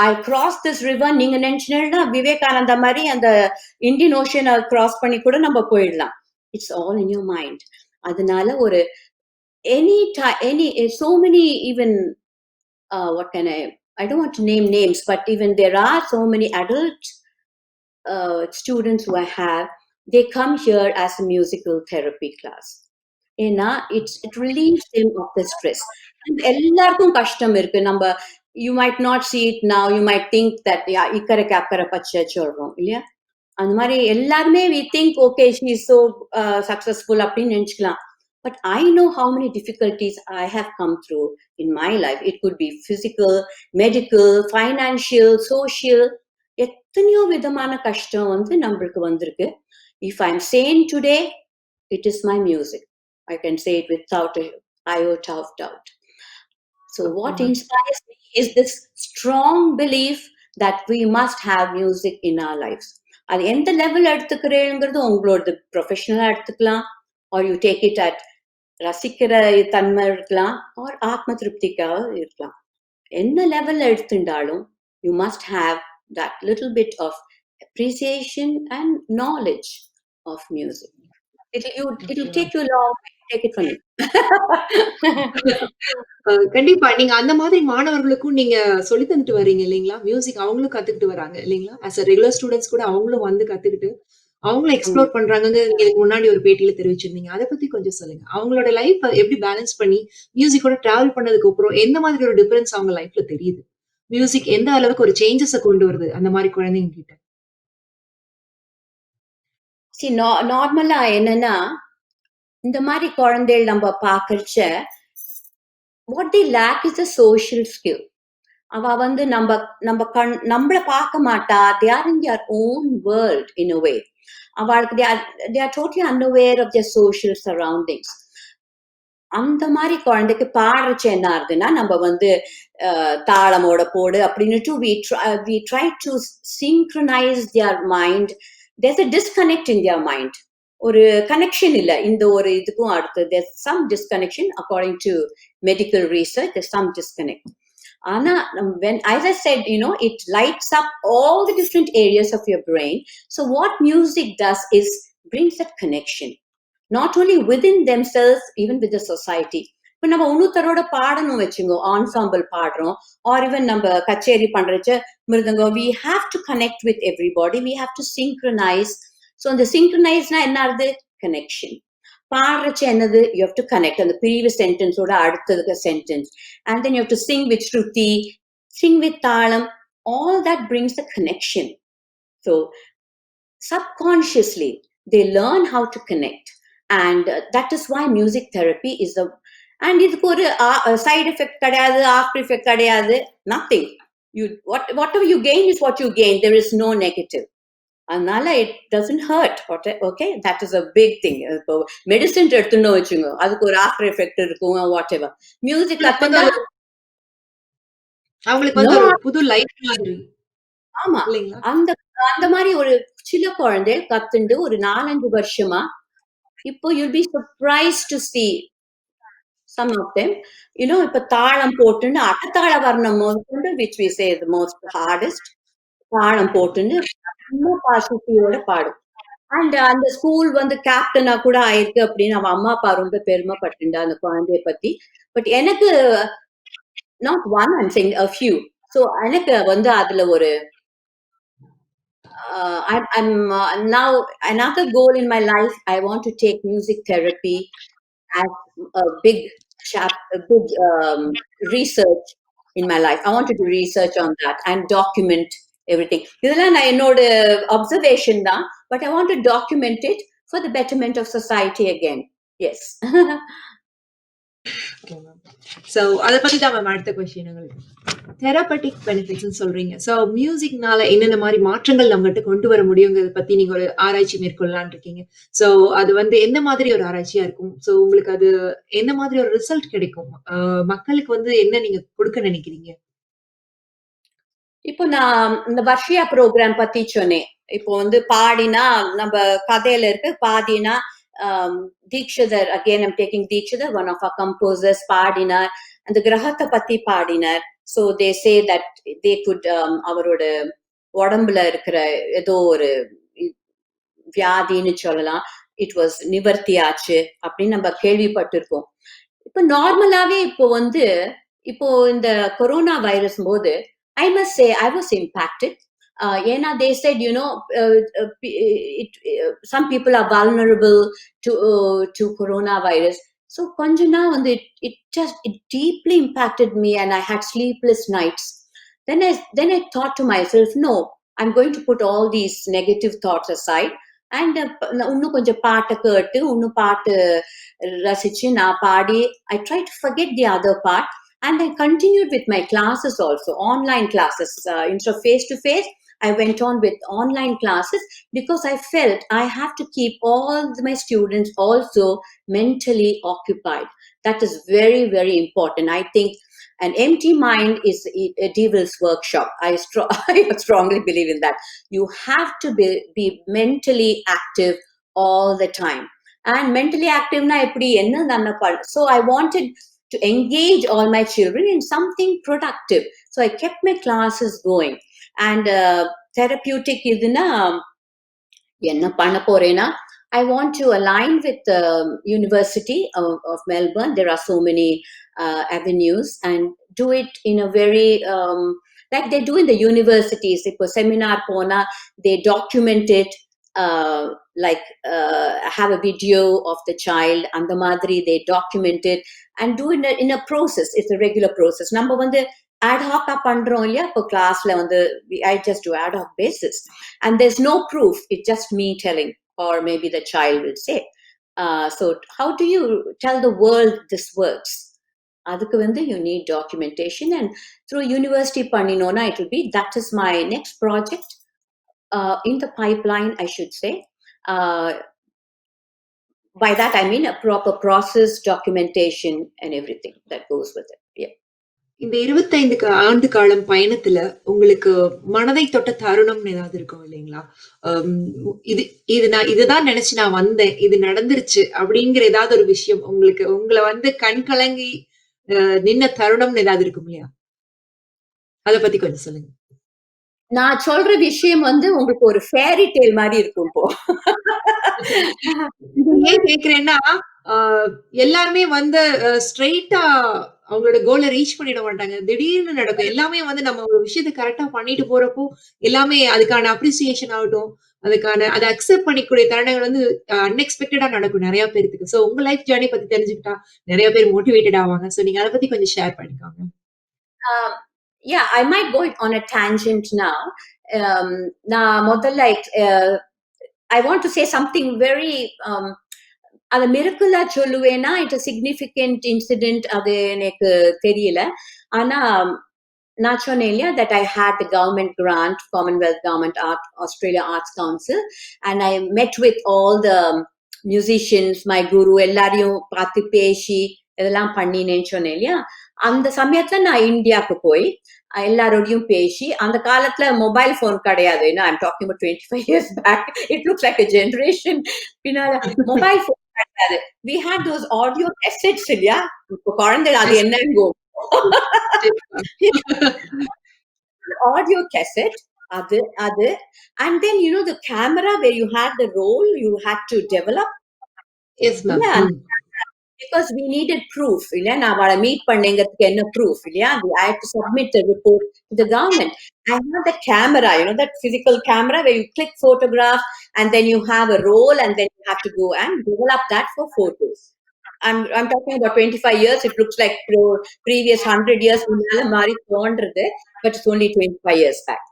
I cross this river, நீங்க நினைச்சீங்கன்னா விவேகானந்தா மாதிரி அந்த இந்தியன் ஓஷனை கிராஸ் பண்ணி கூட நம்ம போயிடலாம். It's all in your mind. அதனால ஒரு so many, even what can I don't want to name names, but even there are so many adult students who I have, they come here as a musical therapy class. It relieves them of the stress. And எல்லாருக்கும் கஷ்டம் இருக்கு. You might not see it now, you might think that இக்கரைக்கு அக்கறை பச்சை சொல்றோம் இல்லையா? அந்த மாதிரி எல்லாருமே we think okay she is so successful அப்படின்னு நினைச்சுக்கலாம். But I know how many difficulties I have come through in my life. It could be physical, medical, financial, social. எத்தனையோ விதமான கஷ்டம் நம்மளுக்கு வந்திருக்கு. If I'm sane today, it is my music. I can say it without an iota of doubt. So what inspires me is this strong belief that we must have music in our lives. அது எந்த level எடுத்துக்கிறேங்கிறது உங்களோட ப்ரொஃபஷனலா எடுத்துக்கலாம், or you take it at ரசிக்கிற தன்மை இருக்கலாம், or ஆத்ம திருப்திக்காக இருக்கலாம். என்ன level எடுத்துட்டாலும் you must have that little bit of appreciation and knowledge of music. It'll take you long. Take it from me. கண்டிப்பா. நீங்க அந்த மாதிரி மாணவர்களுக்கும் நீங்க சொல்லி தந்துட்டு வரீங்க இல்லீங்களா? மியூசிக் அவங்களும் கத்துக்கிட்டு வராங்க இல்லீங்களா? ஆஸ் அ ரெகுலர் ஸ்டூடண்ட்ஸ் கூட அவங்களும் கத்துக்கிட்டு, அவங்களும் எக்ஸ்ப்ளோர் பண்றாங்கன்னு நீங்க இதுக்கு முன்னாடி ஒரு பேட்டியில தெரிவிச்சிருந்தீங்க. அத பத்தி கொஞ்சம் சொல்லுங்க. அவங்களோட லைஃப்ப எப்படி பேலன்ஸ் பண்ணி மியூசிக்கோட டிராவல் பண்ணதுக்கு அப்புறம் எந்த மாதிரி ஒரு டிஃபரன்ஸ் அவங்க லைஃப்ல தெரியுது? மியூசிக் எந்த அளவுக்கு ஒரு சேஞ்சஸ கொண்டு வருது அந்த மாரி குழந்தைங்க கிட்ட? நார்மலா என்னன்னா, இந்த மாதிரி குழந்தைகள் நம்ம பார்க்கறச்ச what they lack is a social skill. அவ நம்மள பார்க்க மாட்டா. They are in their own world in a way. அவளுக்கு they are totally unaware of their social surroundings. அந்த மாதிரி குழந்தைக்கு பாடுறச்ச என்ன ஆகுதுன்னா, நம்ம தாளமோட போடு அப்படின்னுட்டு we try to synchronize their mind. There's a disconnect in their mind. ஒரு கனெக்ஷன் இல்ல இந்த ஒரு இதுக்கும் அடுத்து. There's some disconnection according to medical research. There's some disconnect. Ana, as I said, it lights up all the different areas of your brain. So what music does is brings that connection, not only within themselves, even with the society. இப்போ நம்ம இன்னொருத்தரோட பாடணும் வச்சுங்க, ensemble பாடுறோம், or even நம்ம கச்சேரி பண்றச்ச மிருதங்கம், we have to connect with everybody, we have to synchronize. So the synchronize-na என்ன ஆகுது? Connection. பாடுறச்ச என்னது? You have to connect on the previous sentence ஓட அடுத்த sentence, and then you have to sing with shruti, sing with talam. All that brings the connection. So subconsciously they learn how to connect, and that is why music therapy is and இதுக்கு ஒரு side effect கிடையாது, after effect கிடையாது, nothing. Whatever you gain is what you gain. There is no negative. அதனால it doesn't hurt. Okay, that is a big thing. இப்போ medicine எடுத்துன்னு வச்சுங்க, அதுக்கு ஒரு ஆஃப்டர் எஃபெக்ட் இருக்கும், வாட் எவர். மியூசிக் கத்துனா அவங்களுக்கு ஒரு புது லைஃப் மாதிரி. ஆமா. இல்லைங்களா? அந்த அந்த மாரி ஒரு சின்ன குழந்தை கத்துண்டு ஒரு 4, 5 வருஷமா, இப்போ you'll be surprised to see some of them. இப்ப தாளம் போட்டுண்டு அட்டத்தாள வர்ணம் முதற்கொண்டு which we say the most hardest. தாளம் போட்டுண்டு ரொம்ப பாசிட்டிவோட பாடும். அண்ட் அந்த ஸ்கூல் வந்து கேப்டனா கூட ஆயிருக்கு அப்படின்னு அவன் அம்மா அப்பா ரொம்ப பெருமைப்பட்டுண்டா அந்த குழந்தைய பத்தி. பட் எனக்கு not one I'm saying a few. So எனக்கு வந்து அதுல ஒரு I'm now another goal in my life. I want to take music therapy as a big a big research in my life. I want to do research on that and document everything. இதெல்லாம் நான் என்னோட observation தான், but I want to document it for the betterment of society again. Yes. Okay ma'am. So அத பத்தி தான் ma'am அடுத்த question உங்களுக்கு. தெரபெட்டிக் பெனிஃபிட்ஸ்ன்னு சொல்றீங்க. ஸோ மியூசிக்னால என்னென்ன மாரி மாற்றங்கள் நம்மகிட்ட கொண்டு வர முடியுங்கிறத பத்தி நீங்க ஒரு ஆராய்ச்சி மேற்கொள்ளலாம்னு இருக்கீங்க. ஸோ அது வந்து எந்த மாதிரி ஒரு ஆராய்ச்சியா இருக்கும்? ஸோ உங்களுக்கு அது எந்த மாதிரி ஒரு ரிசல்ட் கிடைக்கும்? மக்களுக்கு வந்து என்ன நீங்க குடுக்க நினைக்கிறீங்க? இப்போ நான் இந்த வர்ஷியா ப்ரோக்ராம் பத்தி சொன்னேன். இப்போ வந்து பாடினா நம்ம கதையில இருக்கு, பாடினா Dikshitar, again I'm taking Dikshitar, one of our composers பாடினார், அந்த கிரகத்தை பத்தி பாடினார். So they say that they could அவரோட உடம்புல இருக்கிற ஏதோ ஒரு வியாதின்னு சொல்லலாம், இட் வாஸ் நிவர்த்தி ஆச்சு அப்படின்னு நம்ம கேள்விப்பட்டிருக்கோம். இப்போ நார்மலாவே இப்போ இந்த கொரோனா வைரஸ் போது I must say I was impacted. ஏன்னா they said, some people are vulnerable to coronavirus. So கொஞ்சனா வந்து it deeply impacted me and I had sleepless nights. Then I thought to myself, no, I'm going to put all these negative thoughts aside and இன்னும் கொஞ்சம் பாட்டு கேட்டு இன்னும் பாட்டு ரசிச்சு நான் பாடி I tried to forget the other part. And I continued with my classes also, online classes. Instead of face-to-face, I went on with online classes because I felt I have to keep all my students also mentally occupied. That is very, very important. I think an empty mind is a devil's workshop. I strongly believe in that. You have to be mentally active all the time. And mentally active na eppadi enna nanna pad. So I wanted to engage all my children in something productive. So I kept my classes going. And therapeutic iduna enna panna porena, I want to align with the University of Melbourne. There are so many avenues and do it in a very like they do in the universities. If a seminar pona, they document it, have a video of the child and the madri, they document it and do it in a process. It's a regular process. Number one, the ad hoc pandrom illaya per class la I just do ad hoc basis and there's no proof, it's just me telling or maybe the child will say. So how do you tell the world this works? Adukku you need documentation and through university panninona it will be, that is my next project in the pipeline, I should say. By that I mean a proper process, documentation and everything that goes with it. Yeah. இந்த 25 ஆண்டு காலம் பயணத்துல உங்களுக்கு மனதை தொட்ட தருணம்னு ஏதாவது இருக்கும் இல்லைங்களா? இது நான் இதுதான் நினைச்சு நான் வந்தேன், இது நடந்துருச்சு அப்படிங்கிற ஏதாவது ஒரு விஷயம் உங்களுக்கு உங்களை வந்து கண் கலங்கி நின்ன தருணம்னு ஏதாவது இருக்கும் இல்லையா? அத பத்தி கொஞ்சம் சொல்லுங்க. நான் சொல்ற விஷயம் உங்களுக்கு ஒரு ஃபேரி டேல் மாதிரி இருக்கும் இப்போ. ஏன் கேக்குறேன்னா எல்லாருமே வந்து ஸ்ட்ரெயிட்டா அவங்களோட கோலை ரீச் பண்ணிட மாட்டாங்க. திடீர்னு நடக்கும். எல்லாமே வந்து நம்ம ஒரு விஷயத்தை கரெக்டா பண்ணிட்டு போறப்போ எல்லாமே அதுக்கான அப்ரிசியேஷன் ஆகட்டும், அதுக்கான அதை அக்செப்ட் பண்ணிக்கூடிய தருணங்கள் வந்து அன்எக்ஸ்பெக்டடா நடக்கும் நிறைய பேருக்கு. சோ உங்க லைஃப் ஜேர்னி பத்தி தெரிஞ்சுக்கிட்டா நிறைய பேர் மோட்டிவேட்டட் ஆவாங்க. சோ நீங்க அதை பத்தி கொஞ்சம் ஷேர் பண்ணிக்கோங்க. Yeah, I might go on a tangent now. நான் முதல்ல I want to say something very அது மிரக்கலா சொல்லுவேன்னா இட் சிக்னிஃபிகண்ட் இன்சிடென்ட் அது எனக்கு தெரியல. ஆனா நான் சொன்னேன் இல்லையா that I had the government grant, Commonwealth Government Australia Arts Council, and I met with all the musicians, my guru, எல்லாரையும் பார்த்து பேசி இதெல்லாம் பண்ணினேன்னு சொன்னேன் இல்லையா. அந்த சமயத்துல நான் இந்தியாவுக்கு போய் எல்லாரோடையும் பேசி, அந்த காலத்துல மொபைல் போன் கிடையாது. I'm talking about 25 years back. It looks like a generation. பின்னால மொபைல் போன் கிடையாது. We had those audio cassettes இல்லையா? இப்போ குழந்தை அது என்னங்கோ audio cassette அது and then the camera where you had the roll you had to develop. Yes, ma'am. Yeah, because we needed proof. நான் அவளை மீட் பண்ணேங்கிறதுக்கு என்ன proof இல்லையா? I had to submit the report to the government. I had the camera, that physical camera where you click photograph and then you have a roll and then you have to go and develop that for photos. I'm talking about 25 years. It looks like previous 100 years மாறி தோன்றது, but it's only 25 years back.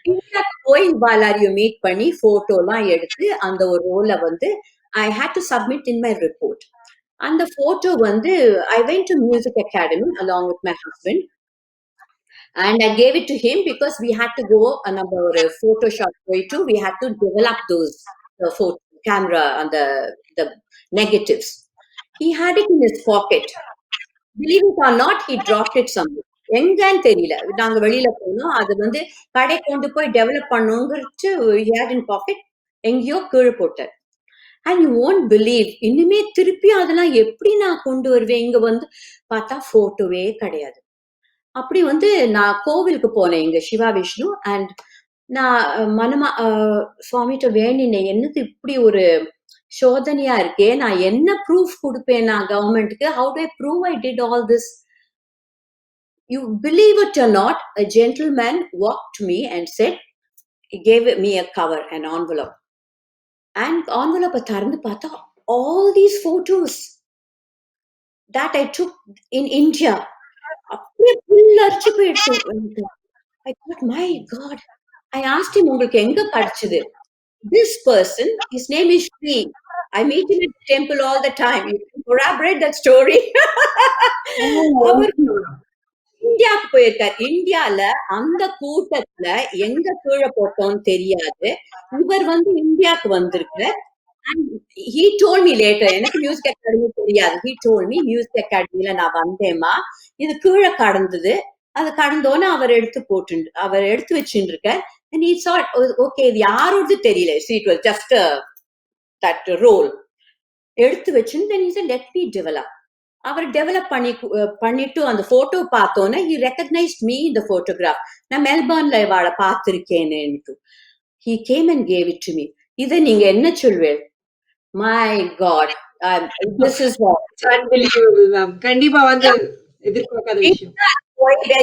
இந்தியாவுக்கு போய் எல்லாரையும் meet பண்ணி போட்டோலாம் எடுத்து அந்த ஒரு ரோல வந்து I had to submit in my report. அந்த போட்டோ வந்து I went to music academy along with my husband and I gave it to him because we had to go நம்ம ஒரு Photoshop போயிட்டு we had to develop those photo camera and the negatives. He had it in his pocket. Believe it or not, he dropped it somewhere. எங்கன்னு தெரியல. நாங்க வெளியில போனோம். அது வந்து கடை கொண்டு போய் develop பண்ணுங்கிறது he had in pocket. எங்கேயோ கீழே போட்டார். And you won't believe, இனிமே திருப்பி அதெல்லாம் எப்படி நான் கொண்டு வருவேன்? இங்க வந்து பார்த்தா போட்டோவே கிடையாது. அப்படி வந்து நான் கோவிலுக்கு போனேன் இங்க சிவா விஷ்ணு அண்ட் நான் மனமா சுவாமிகிட்ட வேண்டினேன், என்னது இப்படி ஒரு சோதனையா இருக்கே, நான் என்ன ப்ரூஃப் கொடுப்பேன் நான் கவர்மெண்ட்டுக்கு? How to I prove I did all this? You believe it or not, a gentleman walked to me and said, he gave me a cover, an envelope. And envelope திறந்து பார்த்தா all these photos that I took in India. அப்படியே புல்லரிச்சு போயிடுச்சு. I thought, my God. I asked him, உங்களுக்கு எங்க கிடைச்சது? This person, his name is Shri. I meet him at the temple all the time. You can corroborate that story. அவர் இந்தியாவுக்கு போயிருக்கார். இந்தியால அந்த கூட்டத்துல எங்க கீழே போட்டோம்னு தெரியாது. இவர் வந்து இந்தியாவுக்கு வந்திருக்கார். And he told me later, எனக்கு மியூசிக் அகாடமி தெரியாது. He told me மியூசிக் அகாடமில நான் வந்தேமா, இது கீழே கடந்தது, அது கடந்தோன்னு அவர் எடுத்து வச்சுட்டு இருக்கார். And he thought, okay, இது யாரோடது தெரியல. See, it was just that role. எடுத்து வச்சுன்னு then he said, let me develop. Our develop பண்ணிட்டு அந்த போட்டோ பார்த்தோன்னே he recognized me in the photograph. நான் மெல்பர்ன்ல இவாளை பார்த்திருக்கேன்னு. He came and gave it to me. இதை நீங்க என்ன சொல்வேன்? My God, this is unbelievable, ma'am. கண்டிப்பா வந்து எதிர்பார்க்காத விஷயம்.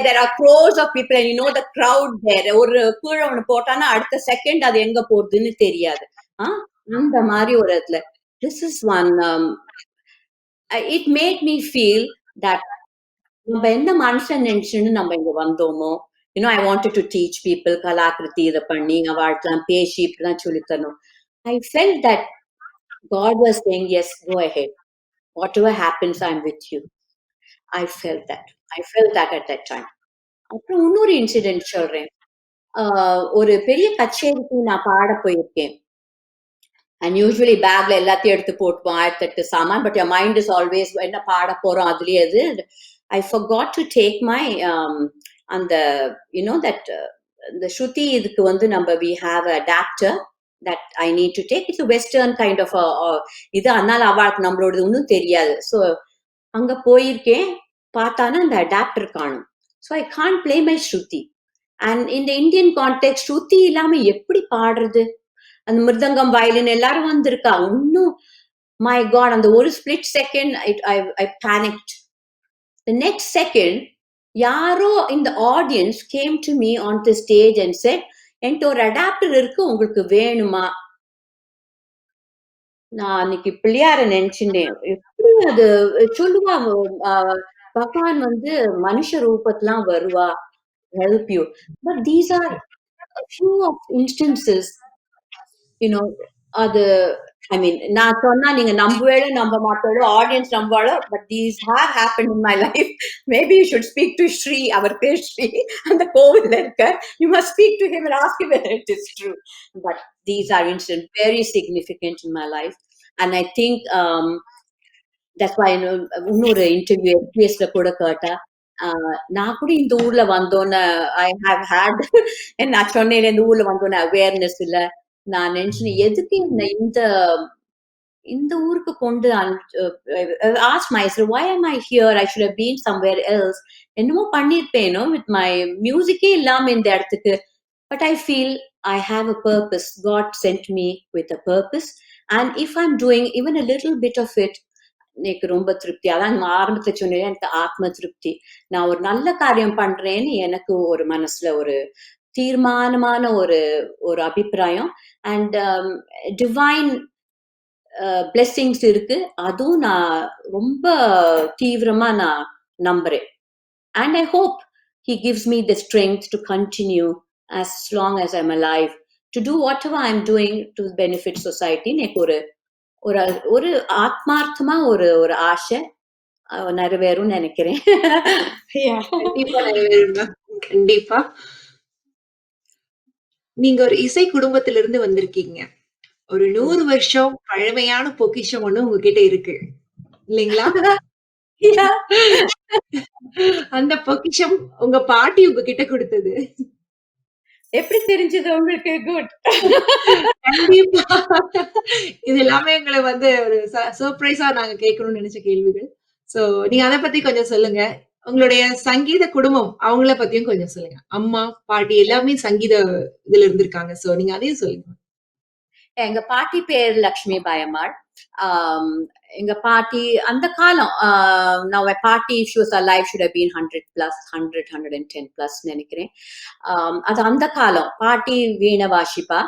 There are crores of people and the crowd there. ஒரு கீழே ஒண்ணு போட்டானா அடுத்த செகண்ட் அது எங்க போறதுன்னு தெரியாது. அந்த மாதிரி ஒரு இடத்துல this is one it made me feel that நம்ம என்ன மனுஷன் நினைச்சுன்னு நம்ம இங்க வந்தோமோ. I wanted to teach people கலாக்கிருதி இதை பண்ணி அவளுக்கெல்லாம் பேசி இப்படிலாம் சொல்லித்தரணும். I felt that God was saying, yes, go ahead. Whatever happens, I'm with you. I felt that at that time. அப்புறம் இன்னொரு இன்சிடென்ட் சொல்றேன். ஒரு பெரிய கச்சேரிக்கு நான் பாட போயிருக்கேன். அண்ட் யூஸ்வலி பேக்ல எல்லாத்தையும் எடுத்து போட்டுப்போம் 1008 சாமான். But your mind is always என்ன பாட போறோம் அதுலயே அது. I forgot to take my அந்த that the Shruti இதுக்கு வந்து நம்ம we have a adapter that I need to take. It's a western kind of இது, அதனால அவளுக்கு நம்மளோடது ஒன்றும் தெரியாது. ஸோ அங்க போயிருக்கேன், பார்த்தானா அந்த அடாப்டர் காணும். So I can't play my Shruti. And இந்த இந்தியன் கான்டெக்ட் ஸ்ருதி இல்லாம எப்படி பாடுறது? அந்த மிருதங்கம் வயலின் எல்லாரும் வந்திருக்கா. இன்னும் மை காட், அந்த ஒரு split second I panicked. The next second யாரோ இந்த audience came to me on the stage and set, என்கிட்ட ஒரு அடாப்டர் இருக்கு, உங்களுக்கு வேணுமா? நான் அன்னைக்கு பிள்ளையார நினைச்சுட்டேன். எப்படி அது சொல்லுவா, பகவான் வந்து மனுஷ ரூபத்திலாம் வருவா, help you. But these are a few of instances, அது I mean, நான் சொன்னா நீங்க நம்புவேளோ நம்ப மாட்டோளோ, audience நம்புவாளோ, but these have happened in my life. Maybe you should speak to Shri, அவர் பேர் Shri, அந்த கோவில்ல இருக்க. You must speak to him and ask him whether it is true. But these are incidents very significant in my life. And I think that's why இன்னொரு interview எஸ்பிஎஸ்ல கூட கேட்டா நான் கூட இந்த ஊர்ல வந்தோன்னு ஐ ஹாவ் ஹேட் நான் சொன்னேன் இந்த ஊர்ல வந்தோன்னு அவேர்னஸ் இல்ல நான் நினைச்சேன் எதுக்கு இந்த இந்த ஊருக்கு கொண்டு asked myself why am I here, I should have been somewhere else, என்னமோ பண்ணிருப்பேனோ with my musicே இல்லாம இந்த இடத்துக்கு. But I feel I have a purpose. God sent me with a purpose. And if I'm doing even a little bit of it, எனக்கு ரொம்ப திருப்தி. அதான் ஆரம்பத்துல சொன்னேன், எனக்கு ஆத்ம திருப்தி. நான் ஒரு நல்ல காரியம் பண்றேன்னு எனக்கு ஒரு மனசுல ஒரு தீர்மானமான ஒரு ஒரு அபிப்பிராயம். அண்ட் டிவைன் blessings இருக்கு. அதுவும் நான் ரொம்ப தீவிரமா நான் நம்புறேன். And I hope he gives me the strength to continue as long as I'm alive to do whatever I'm doing to benefit society. எனக்கு ஒரு ஒரு ஒரு ஆத்மார்த்தமா ஒரு ஒரு ஆசை நிறைவேறும்னு நினைக்கிறேன். கண்டிப்பா நிறைவேறும். கண்டிப்பா. நீங்க ஒரு இசை குடும்பத்திலிருந்து வந்திருக்கீங்க. ஒரு 100 வருஷம் பழமையான பொக்கிஷம் ஒண்ணு உங்ககிட்ட இருக்கு. இல்லைங்களா? அந்த பொக்கிஷம் உங்க பாட்டி உங்ககிட்ட குடுத்தது. எப்படி தெரிஞ்சது உங்களுக்கு? குட். கண்டிப்பா. இது எல்லாமே எங்கள வந்து ஒரு சர்ப்ரைஸா நாங்க கேட்கணும்னு நினைச்ச கேள்விகள். சோ நீங்க அத பத்தி கொஞ்சம் சொல்லுங்க. உங்களுடைய சங்கீத குடும்பம் அவங்கள பத்தியும் கொஞ்சம் சொல்லுங்க. அம்மா, பாட்டி எல்லாமே சங்கீத இதுல இருந்திருக்காங்க. சோ நீங்க அதையும் சொல்லுங்க. எங்க பாட்டி பேர் லக்ஷ்மி பாயம்மாள். எங்க பாட்டி அந்த காலம் now my பாட்டி she was alive should have been 100 plus 110 plus நினைக்கிறேன். அது அந்த காலம் பாட்டி வீணை வாசிப்பா.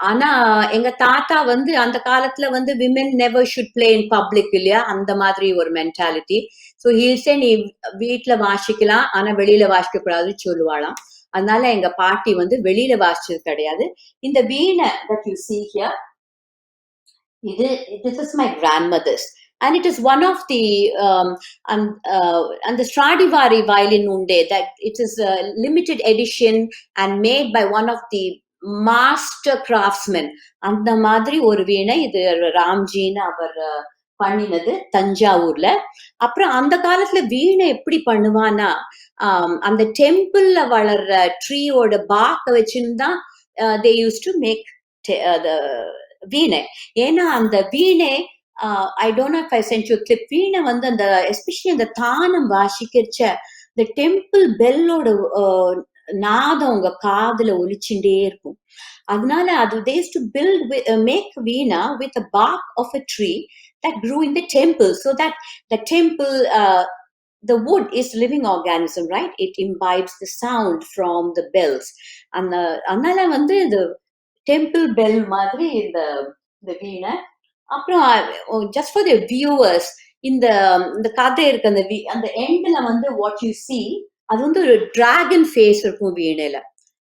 ஆனா எங்க தாத்தா வந்து அந்த காலத்துல வந்து women never should play in public இல்லையா, அந்த மாதிரி ஒரு மென்டாலிட்டி. ஸோ ஹீல் சே நீ வீட்டுல வாசிக்கலாம் ஆனா வெளியில வாசிக்க கூடாதுன்னு சொல்லுவாளாம். அதனால எங்க பாட்டி வந்து வெளியில வாசிச்சது கிடையாது. இந்த வீணை that you see here, this is my grandmother's, and it is one of the and the Stradivari violin unde that it is a limited edition and made by one of the master craftsmen. அந்த மாதிரி ஒரு வீணை இது ராம்ஜின்னு அவர் பண்ணினது தஞ்சாவூர்ல. அப்புறம் அந்த காலத்துல வீணை எப்படி பண்ணுவான்னா அந்த டெம்பிள்ல வளர்ற ட்ரீயோட பாக்க வச்சுதான் they used to make the வீணை. ஏன்னா அந்த வீணை I don't know if I send you clip, வீணை வந்து அந்த எஸ்பெஷலி அந்த தானம் வாசிக்கிறச்ச இந்த டெம்பிள் பெல்லோட நாதம் உங்க காதுல ஒலிச்சுட்டே இருக்கும். அதனால அது they used to build make Veena with the bark of a tree that grew in the temple, so that the temple the wood is living organism, right? It imbibes the sound from the bells. அதனால வந்து இந்த temple bell மாதிரி இந்த வீணை. அப்புறம் just for the viewers, இந்த கதை இருக்கு அந்த எண்ட்ல வந்து வாட் யூ சி அது வந்து ஒரு டிராகன் ஃபேஸ் இருக்கும் வீணையில.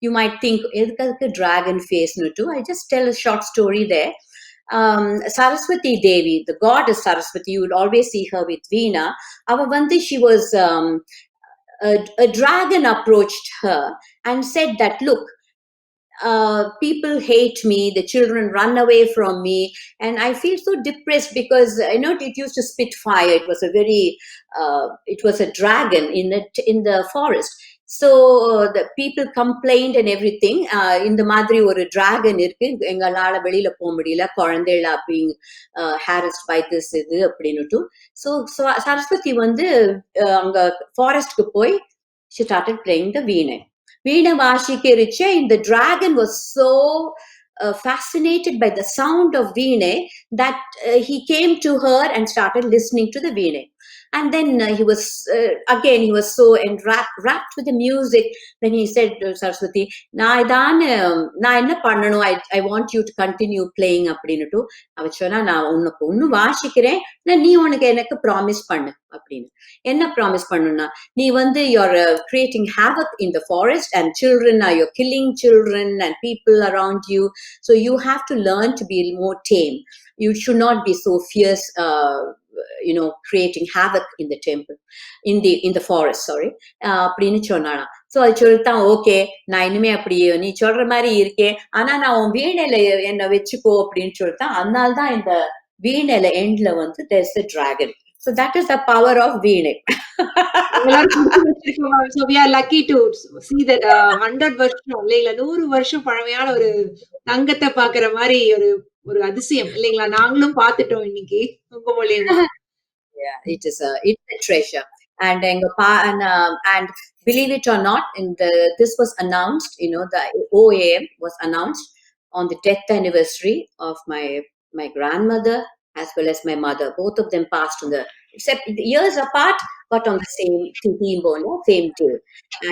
யூ மைட் திங்க் எதுக்கு டிராகன் ஃபேஸ்னு. I just tell a short story there. Saraswati Devi, the goddess Saraswati, you would always see her with Veena. Ava vandi she was a dragon approached her and said that look, people hate me, the children run away from me, and I feel so depressed because it used to spit fire. It was a very it was a dragon in the forest. So the people complained and everything. இந்த மாதிரி ஒரு dragon இருக்கு, எங்களால வெளியில போக முடியல, குழந்தைகள being harassed by this இது அப்படின்னுட்டு. ஸோ சரஸ்வதி வந்து அங்க ஃபாரஸ்ட்க்கு போய் she started playing the வீணை. வீணை வாசிக்கிறச்ச இந்த dragon was so fascinated by the sound of வீணை that he came to her and started listening to the வீணை. And then he was again he was so wrapped with the music. Then he said to Saraswati, நான் என்ன பண்ணணும், I want you to continue playing அப்படின்னுட்டு. அவ சொன்னா நான் உனக்கு ஒன்னும் வாசிக்கிறேன், நீ உனக்கு எனக்கு ப்ராமிஸ் பண்ணு அப்படின்னு. என்ன ப்ராமிஸ் பண்ணுனா, நீ வந்து you're creating havoc in the forest and children are, you're killing children and people around you, so you have to learn to be more tame. You should not be so fierce, creating havoc in the temple, in the forest, sorry. அப்படின்னு சொன்னானா. So அது சொல்லித்தான் okay நான் இனிமே அப்படி நீ சொல்ற மாதிரி இருக்கேன், ஆனா நான் உன் வீணையில என்ன வச்சுக்கோ அப்படின்னு சொல்லித்தான். அதனால்தான் இந்த வீணையில எண்ட்ல வந்து there's a dragon. So that is the power of Veene. எல்லாரும் குடுத்து வச்சிருக்கோம். So we are lucky to see that 100 வருஷம் இல்லைங்களா? 100 வருஷம் பழமையான ஒரு தங்கத்த பாக்குற மாரி ஒரு ஒரு அதிசயம் இல்லைங்களா? நாங்களும் பாத்துட்டோம் இன்னைக்கு உங்க மூலியமா. Yeah, it's a treasure. And and believe it or not, this was announced. The OAM was announced on the death anniversary of my grandmother as well as my mother. Both of them passed on the except years apart, but on the same same day.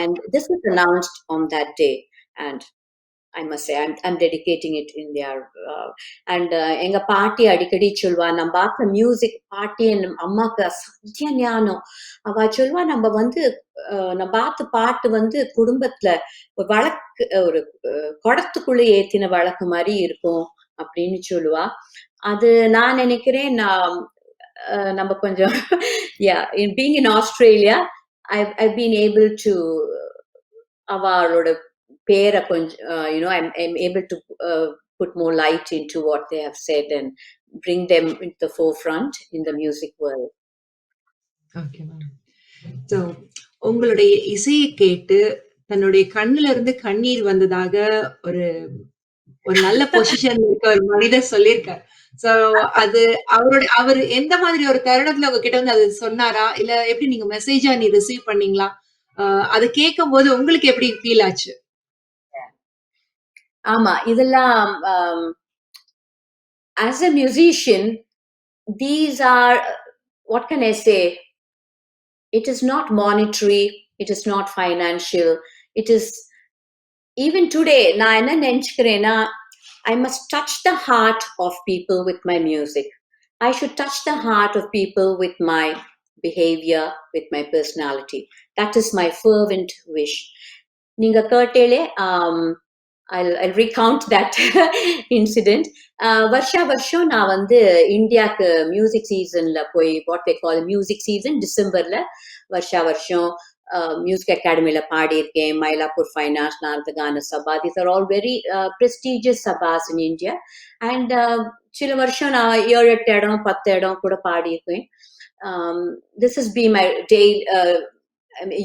And this was announced on that day. And I must say, I'm dedicating it in their and எங்க பாட்டி அடிக்கடி சொல்வா, நம்ம பார்த்த music பாட்டி அம்மாக்கு சத்திய ஞானம். அவ சொல்வா, நம்ம பார்த்த பாட்டு குடும்பத்துல ஒரு வழக்கு ஒரு குடத்துக்குள்ள ஏத்தின வழக்கு மாதிரி இருக்கும் அப்படின்னு சொல்லுவா. அது நான் நினைக்கிறேன், நம்ம கொஞ்சம் in being in Australia, I've been able to அவளோட பேரை கொஞ்சம் I'm able to put more light into what they have said and bring them into the forefront in the music world. Okay, ma'am. So உங்களுடைய இசையை கேட்டு தன்னுடைய கண்ணுல இருந்து கண்ணீர் வந்ததாக ஒரு ஒரு நல்ல பொசிஷன் இருக்க ஒரு மனிதர் சொல்லியிருக்கார். சோ அது அவரு எந்த மாதிரி ஒரு தருணத்துல உங்ககிட்ட வந்து அது சொன்னாரா? இல்ல எப்படி நீங்க மெசேஜா ரிசீவ் பண்ணீங்களா? அது கேட்கும்போது உங்களுக்கு எப்படி ஃபீல் ஆச்சு? ஆமா, இதெல்லாம் as a musician, these are, what can I say? It is not monetary, it is not financial, it is even today. நான் என்ன நினைச்சுக்கிறேன்னா, I must touch the heart of people with my music. I should touch the heart of people with my behavior, with my personality. That is my fervent wish. நீங்க கேட்டேலே, I'll recount that incident. வருஷா வருஷம் நான் இந்தியாக்கு music சீசன்ல போய், what they call music season, டிசம்பர்ல வருஷா வருஷம் music அகாடமில பாடியிருக்கேன். Mylapore fine arts, Naradagana Sabha, these are all very prestigious sabas in India. And சில வருஷம் நான் 7-8 இடம் 10 இடம் கூட பாடியிருக்கேன். This has been my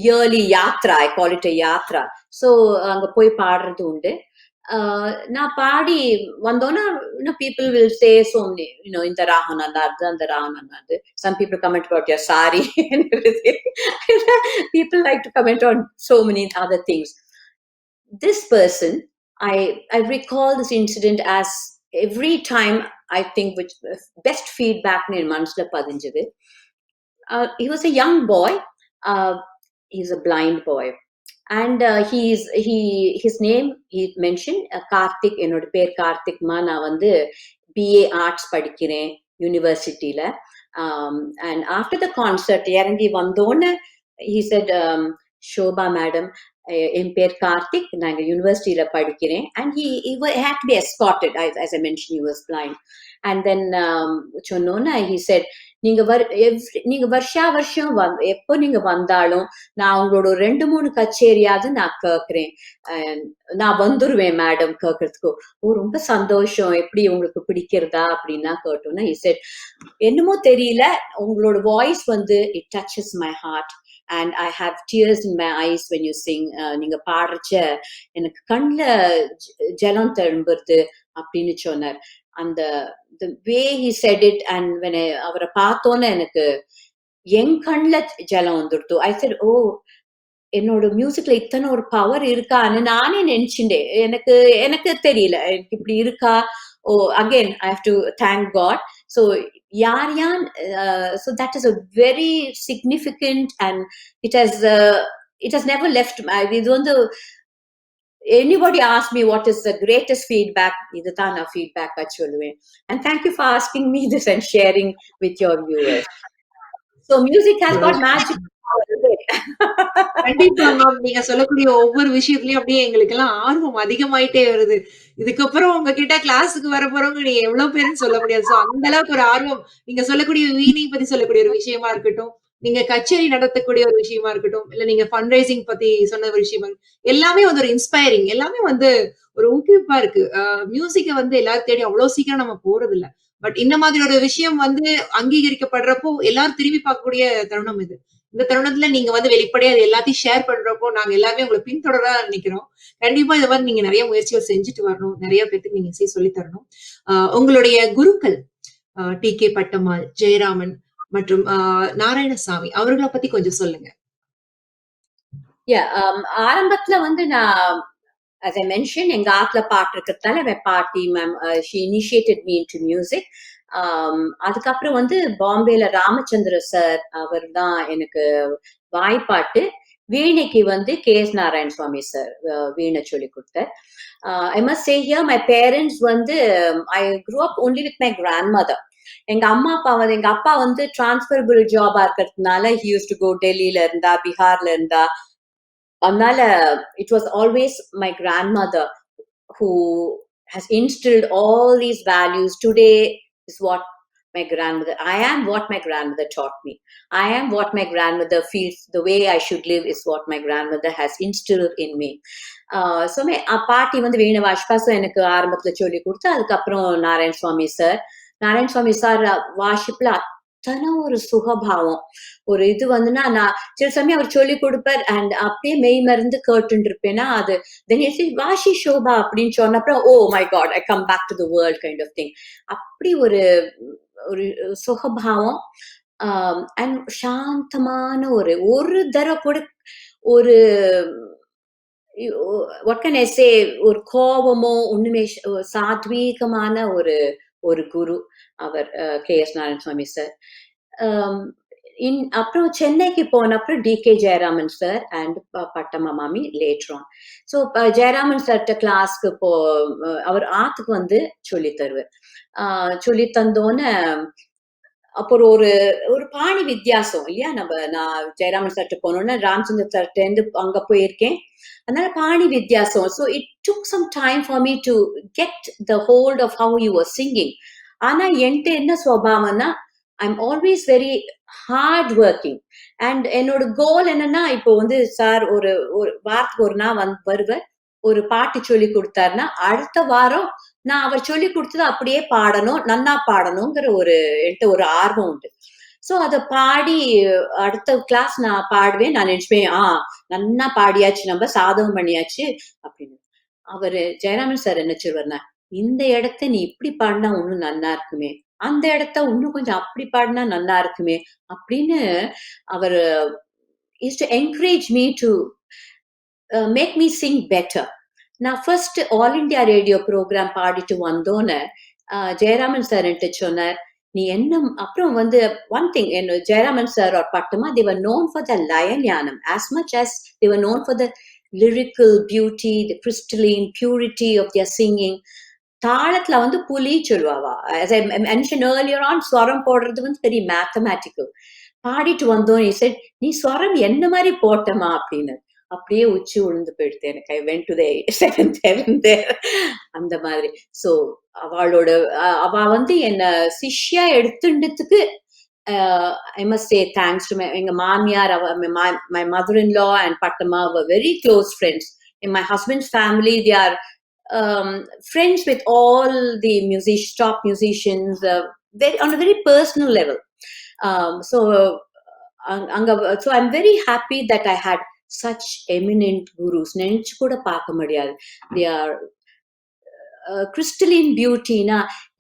yearly yatra. I call it a yatra. So அங்க போய் பாடுறது உண்டு. நான் பாடி வந்தோன்னா, people will say so many, இந்த ராகம் நல்லா இருக்கு, அந்த ராகம் நல்லா இருக்கு. Some people comment about your sari and everything. People like to comment on so many other things. This person, I recall this incident as every time I think which best feedback in மனசுல பதிஞ்சது. He was a young boy. He's a blind boy. And his name he mentioned, Karthik. என்னோட பேர் கார்த்திக்மா. நான் BA arts படிக்கிறேன் யூனிவர்சிட்டியில. And after the concert இறங்கி வந்தோன்னு he said, Shobha madam, என் பேர் கார்த்திக், நாங்க யூனிவர்சிட்டியில படிக்கிறேன். And he had to be escorted. As I mentioned, he was blind. And then சொன்னோன்னு he said, நீங்க வருஷா வருஷம் எப்போ நீங்க வந்தாலும் நான் உங்களோட 2-3 கச்சேரியாவது நான் கேட்கிறேன், நான் வந்துருவேன் மேடம் கேட்கறதுக்கு. ரொம்ப சந்தோஷம், எப்படி உங்களுக்கு பிடிக்கிறதா அப்படின்னா கேட்டோன்னா he said, என்னமோ தெரியல, உங்களோட voice it touches my heart and I have tears in my eyes when you sing. நீங்க பாடுறச்ச எனக்கு கண்ணுல ஜலம் தழும்புறது அப்படின்னு சொன்னார். அந்த the way he said it, and when அவரை பார்த்தோன்னு எனக்கு என் கண்ணுல ஜலம் வந்துடுத்து. I said, oh, என்னோட மியூசிக்ல இத்தனை ஒரு பவர் இருக்கான்னு நானே நினைச்சுட்டேன். எனக்கு தெரியல எனக்கு இப்படி இருக்கா. Again I have to thank God. So so that is a very significant, and it has never left my, இது anybody ask me what is the greatest feedback, iduthaan na feedback சொல்லுவேன். And thank you for asking me this and sharing with your viewers. So music has got magic power. கண்டிப்பா ma'am. நீங்க சொல்லக்கூடிய ஒவ்வொரு விஷயத்துலயும் அப்படியே எங்களுக்கு எல்லாம் ஆர்வம் அதிகமாயிட்டே வருது. இதுக்கப்புறம் உங்ககிட்ட கிளாஸுக்கு வர போறவங்க நீங்க எவ்வளவு பேருன்னு சொல்ல முடியாது. சோ அந்த அளவுக்கு ஒரு ஆர்வம், நீங்க சொல்லக்கூடிய வீணை பத்தி சொல்லக்கூடிய ஒரு விஷயமா இருக்கட்டும், நீங்க கச்சேரி நடத்தக்கூடிய ஒரு விஷயமா இருக்கட்டும், இல்ல நீங்க ஃபண்ட் ரைசிங் பத்தி சொன்ன ஒரு விஷயமா, எல்லாமே ஒரு இன்ஸ்பைரிங், எல்லாமே ஒரு ஊக்குவிப்பா இருக்கு. மியூசிக்க எல்லாரும் தேடி அவ்வளவு சீக்கிரம் நம்ம போறது இல்ல. பட் இந்த மாதிரி ஒரு விஷயம் வந்து அங்கீகரிக்கப்படுறப்போ எல்லாரும் திரும்பி பார்க்கக்கூடிய தருணம் இது. இந்த தருணத்துல நீங்க வந்து வெளிப்படையா அது எல்லாத்தையும் ஷேர் பண்றப்போ நாங்க எல்லாருமே உங்களை பின்தொடரா நிக்கிறோம். கண்டிப்பா இந்த மாதிரி நீங்க நிறைய முயற்சிகள் செஞ்சுட்டு வரணும். நிறைய பேருக்கு நீங்க இசை சொல்லி தரணும். உங்களுடைய குருக்கள் டி.கே. பட்டம்மாள், ஜெயராமன் மற்றும் நாராயணசாமி அவர்களை பத்தி கொஞ்சம் சொல்லுங்க. ஆரம்பத்துல வந்து நான் as I mentioned, எங்க ஆத்துல பாட்டு இருக்கிறதுனால my பாட்டி ma'am she initiated me into music. அதுக்கப்புறம் வந்து பாம்பேல ராமச்சந்திர சார் அவர் தான் எனக்கு வாய்ப்பாட்டு. வீணைக்கு வந்து கே.எஸ். நாராயண சுவாமி சார் வீணை சொல்லி கொடுத்தார். I must say here my parents வந்து I grew up only with my grandmother. எங்க அம்மா அப்பா வந்து எங்க அப்பா வந்து டிரான்ஸ்பரபிள் ஜாபா இருக்கிறதுனால he used to go டெல்லியில இருந்தா பீகார்ல இருந்தா அதனால it was always my grandmother who has instilled all these values. Today is what my grandmother, I am what my grandmother taught me. I am what my grandmother feels, the way I should live is what my grandmother has instilled in me. So பாட்டி வந்து வீணை வாசிப்பா எனக்கு ஆரம்பத்துல சொல்லி கொடுத்து அதுக்கப்புறம் Narayana Swami sir வாசிப்புல அத்தனை ஒரு சுகபாவம் ஒரு இது வந்துன்னா நான் சில சமயம் அவர் சொல்லி கொடுப்பார் அண்ட் அப்படியே மெய் மருந்து கேட்டுட்டு இருப்பேன்னா அது வாஷி ஷோபா அப்படின்னு சொன்னப்பறம் oh my god I come back to the world kind of thing அப்படி ஒரு ஒரு சுகபாவம் அண்ட் சாந்தமான ஒரு தடவை கூட ஒரு வாட் கேன் ஐ சே ஒரு கோபமோ ஒண்ணுமே சாத்வீகமான ஒரு குரு அவர் கே.எஸ். நாராயண சுவாமி சார். அப்புறம் சென்னைக்கு போனப்புறம் T K. Jayaraman sir and Pattamma மாமி லேட்டர் ஆன். ஸோ ஜெயராமன் சார்ட்ட கிளாஸ்க்கு அவர் ஆத்துக்கு வந்து சொல்லி தருவார். சொல்லி தந்தோன்னு அப்புறம் ஒரு பாணி வித்தியாசம் இல்லையா நான் ஜெயராமன் சார்ட்ட போனோன்னா ராமச்சந்திர சார்ட்ட இருந்து அங்க போயிருக்கேன் அதனால பாணி வித்தியாசம் so it took some time for me to get the hold of how you are singing ஆனா என்கிட்ட என்ன சுவாவம்னா I'm always very hard working and என்னோட கோல் என்னன்னா இப்போ வந்து சார் ஒரு வாரத்துக்கு ஒரு நாள் வருவார் ஒரு பாட்டு சொல்லி கொடுத்தாருன்னா அடுத்த வாரம் நான் அவர் சொல்லி கொடுத்தது அப்படியே பாடணும் நன்னா பாடணுங்கிற என்கிட்ட ஒரு ஆர்வம் உண்டு சோ அத பாடி அடுத்த கிளாஸ் நான் பாடுவேன் நான் நினைச்சுப்பேன் நன்னா பாடியாச்சு நம்ம சாதகம் பண்ணியாச்சு அப்படின்னு அவரு ஜெயராமன் சார் என்ன சொல்வார்னா இந்த இடத்த நீ இப்படி பாடினா இன்னும் நல்லா இருக்குமே அந்த இடத்த இன்னும் கொஞ்சம் அப்படி பாடினா நல்லா இருக்குமே அப்படின்னு அவர் is to encourage me to make me sing better. நான் first All India Radio programme பாடிட்டு வந்தோன்னு ஜெயராமன் சார் என்கிட்ட சொன்னார் நீ என்ன அப்புறம் வந்து ஒன் திங் என்ன ஜெயராமன் சார் ஒரு பட்டமா they were known for the லயன் ஞானம் as much as they were known for the lyrical beauty, the crystalline purity of their singing. தாளத்துல வந்து புலி சொல்லுவாவா as I mentioned earlier on ஸ்வரம் போடுறது வந்து பெரிய மேத்தமேட்டிக்கல் பாடிட்டு வந்தோம் நீ ஸ்வரம் என்ன மாதிரி போட்டமா அப்படின்னு அப்படியே உச்சி உழுந்து போயிடுது எனக்கு I went to the second heaven there அந்த மாதிரி சோ அவ வந்து என்ன சிஷ்யா எடுத்துட்டதுக்கு I must say thanks to எங்க மாமியார் my mother-in-law and Pattamma were very close friends. In my husband's family they are friends with all the top musicians very on a very personal level. So I'm very happy that I had such eminent gurus. நினைச்சு கூட பார்க்க முடியாது. They are crystalline beauty.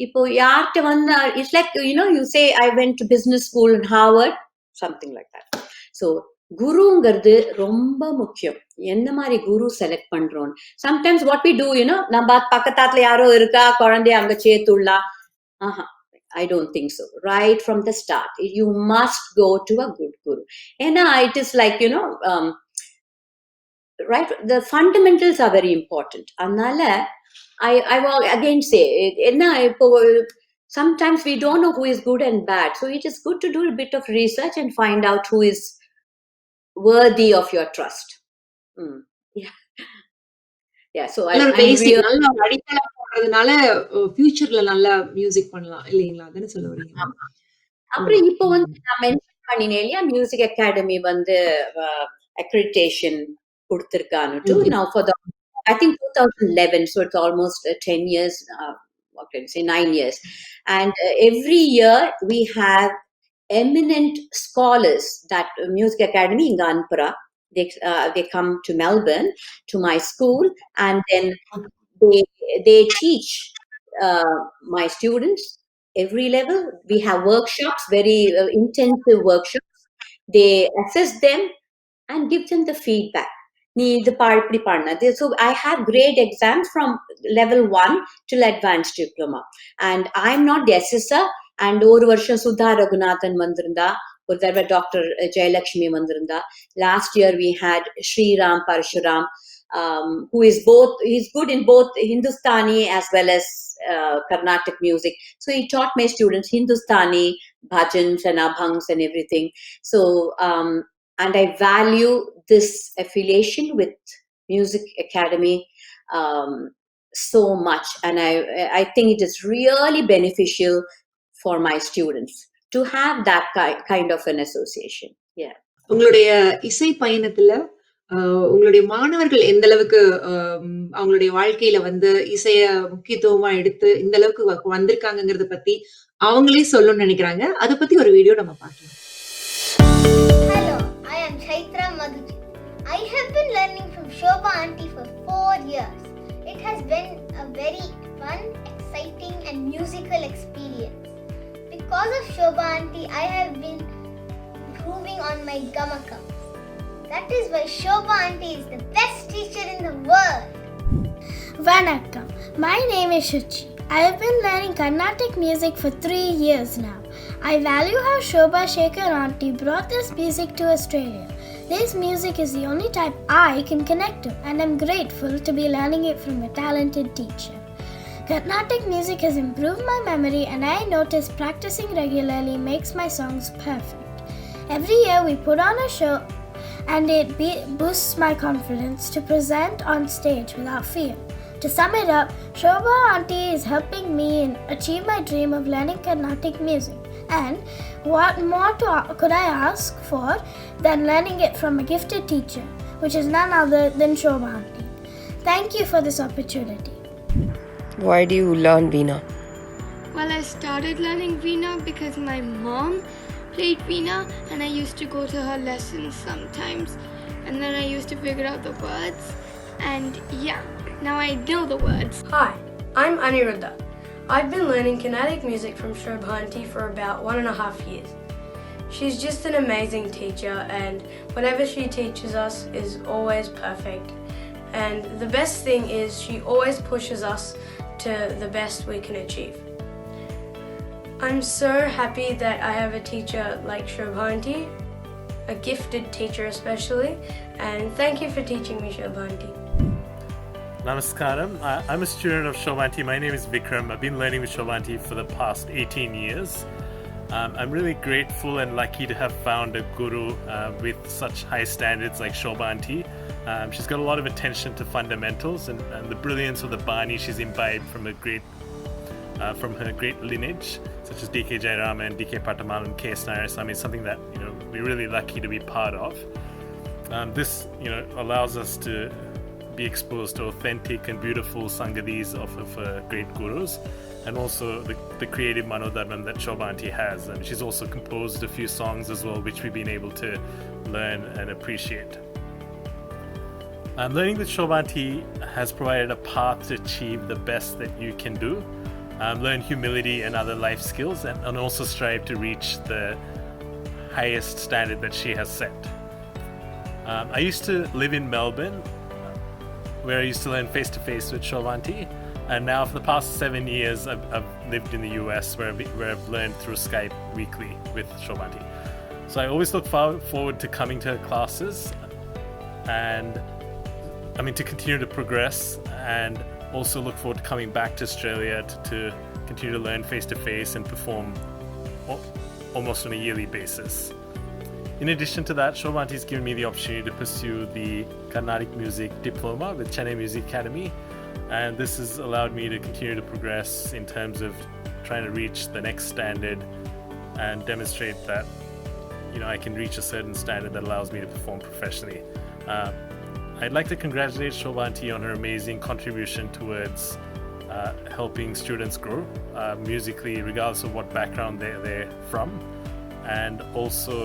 இப்போ யார்கிட்ட வந்து it's like you say I went to business school in Harvard, something like that. So குருங்கிறது ரொம்ப முக்கியம் என்ன மாதிரி குரு செலக்ட் பண்றோம் சம்டைம்ஸ் வாட் வி டூ நம்ம பக்கத்தாத்துல யாரோ இருக்கா குழந்தைய அங்க சேர்த்துள்ளா I don't think so. Right from the start, you must go to a good guru. And it is like, right, the fundamentals are very important. Anala, I will again say, sometimes we don't know who is good and bad. So it is good to do a bit of research and find out who is worthy of your trust. Yeah, so அடித்தளம் போடுறதுனால ஃபியூச்சர்ல நல்லா music பண்ணலாம் இல்லீங்களா அதானே சொல்ல வரீங்க அப்புறம் இப்போ வந்து நான் மென்ஷன் பண்ணினேன் இல்லையா மியூசிக் அகாடமி வந்து accreditation கொடுத்திருக்கான்னு now for the I think 2011 so it's almost 10 years what can I say, 9 years. And every year we have eminent scholars that music academy in Ganpura. They come to Melbourne to my school, and then they teach my students every level. We have workshops, very intensive workshops. They assess them and give them the feedback. So I have grade exams from level 1 till advanced diploma. And I'm not the assessor. And over Varsha Sudha Raghunathan Mandiranda, or there were Dr. Jayalakshmi Mandiranda. Last year we had Sri Ram Parshuram, who is he's good in both Hindustani as well as Carnatic music. So he taught my students Hindustani, bhajans and abhangs and everything. So, and I value this affiliation with Music Academy so much, and I think it is really beneficial for my students to have that kind of an association. Yeah. உங்களுடைய இசை பயணத்துல உங்களுடைய மாணவர்கள் எந்த அளவுக்கு அவங்களுடைய வாழ்க்கையில வந்து இசைய முக்கியத்துவமா எடுத்து இந்த அளவுக்கு வந்திருக்காங்கங்கறத பத்தி அவங்களே சொல்லணும்னு நினைக்கிறாங்க. அத பத்தி ஒரு வீடியோ நம்ம பார்க்கலாம். Hello, I am Chaitra Madhuji. I have been learning from Shobha Aunty for 4 years. It has been a very fun, exciting and musical experience. Because of Shobha Aunty, I have been improving on my gamakam. That is why Shobha Aunty is the best teacher in the world. Vanakkam. My name is Shuchi. I have been learning Carnatic music for 3 years now. I value how Shobha Sekhar Aunty brought this music to Australia. This music is the only type I can connect to, and I'm grateful to be learning it from a talented teacher. Carnatic music has improved my memory, and I notice practicing regularly makes my songs perfect. Every year we put on a show, and it boosts my confidence to present on stage without fear. To sum it up, Shobha Aunty is helping me achieve my dream of learning Carnatic music. And what more could I ask for than learning it from a gifted teacher, which is none other than Shobha Aunty. Thank you for this opportunity. Why do you learn Veena? Well, I started learning Veena because my mom played Veena and I used to go to her lessons sometimes, and then I used to figure out the words, and yeah, now I know the words. Hi, I'm Aniruddha. I've been learning Carnatic music from Shobha Aunty for about 1.5 years. She's just an amazing teacher, and whatever she teaches us is always perfect. And the best thing is she always pushes us to the best we can achieve. I'm so happy that I have a teacher like Shobha Aunty, a gifted teacher especially, and thank you for teaching me, Shobha Aunty. Namaskaram. I'm a student of Shobha Aunty. My name is Vikram. I've been learning with Shobha Aunty for the past 18 years. I'm really grateful and lucky to have found a guru with such high standards like Shobha Aunty. She's got a lot of attention to fundamentals and the brilliance of the Bani she's imbibed from her great lineage, such as D.K. Jayarama and D.K. Patamal and K.S. Nayasamy, is something that we're really lucky to be part of. This allows us to be exposed to authentic and beautiful sangadis of great gurus, and also the creative manodharmam that Shobha Aunty has. And she's also composed a few songs as well, which we've been able to learn and appreciate. Learning with Shobha Aunty has provided a path to achieve the best that you can do, learn humility and other life skills, and also strive to reach the highest standard that she has set. I used to live in Melbourne, where I used to learn face-to-face with Shobha Aunty, and now for the past 7 years I've lived in the US, where I've learned through Skype weekly with Shobha Aunty. So I always look forward to coming to her classes, and to continue to progress, and also look forward to coming back to Australia to continue to learn face-to-face and perform almost on a yearly basis. In addition to that, Shobha Aunty has given me the opportunity to pursue the Carnatic Music Diploma with Chennai Music Academy, and this has allowed me to continue to progress in terms of trying to reach the next standard and demonstrate that I can reach a certain standard that allows me to perform professionally. I'd like to congratulate Shobha Aunty on her amazing contribution towards helping students grow musically, regardless of what background they're from. And also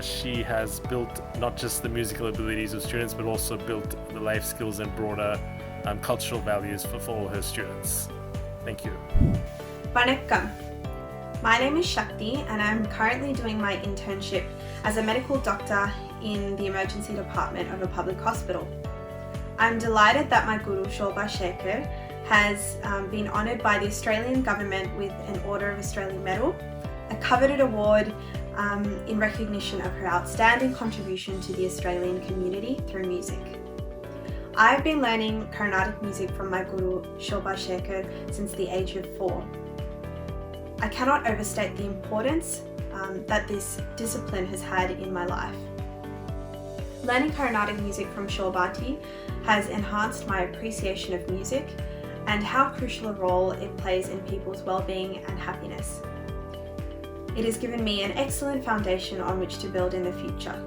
she has built not just the musical abilities of students, but also built the life skills and broader cultural values for all her students. Thank you. Vanakkam. My name is Shakti and I'm currently doing my internship as a medical doctor in the emergency department of a public hospital. I'm delighted that my guru Shobha Sekhar has been honoured by the Australian government with an Order of Australia Medal, a coveted award in recognition of her outstanding contribution to the Australian community through music. I've been learning Carnatic music from my guru Shobha Sekhar since the age of 4. I cannot overstate the importance that this discipline has had in my life. Learning Carnatic music from Shobha has enhanced my appreciation of music and how crucial a role it plays in people's well-being and happiness. It has given me an excellent foundation on which to build in the future.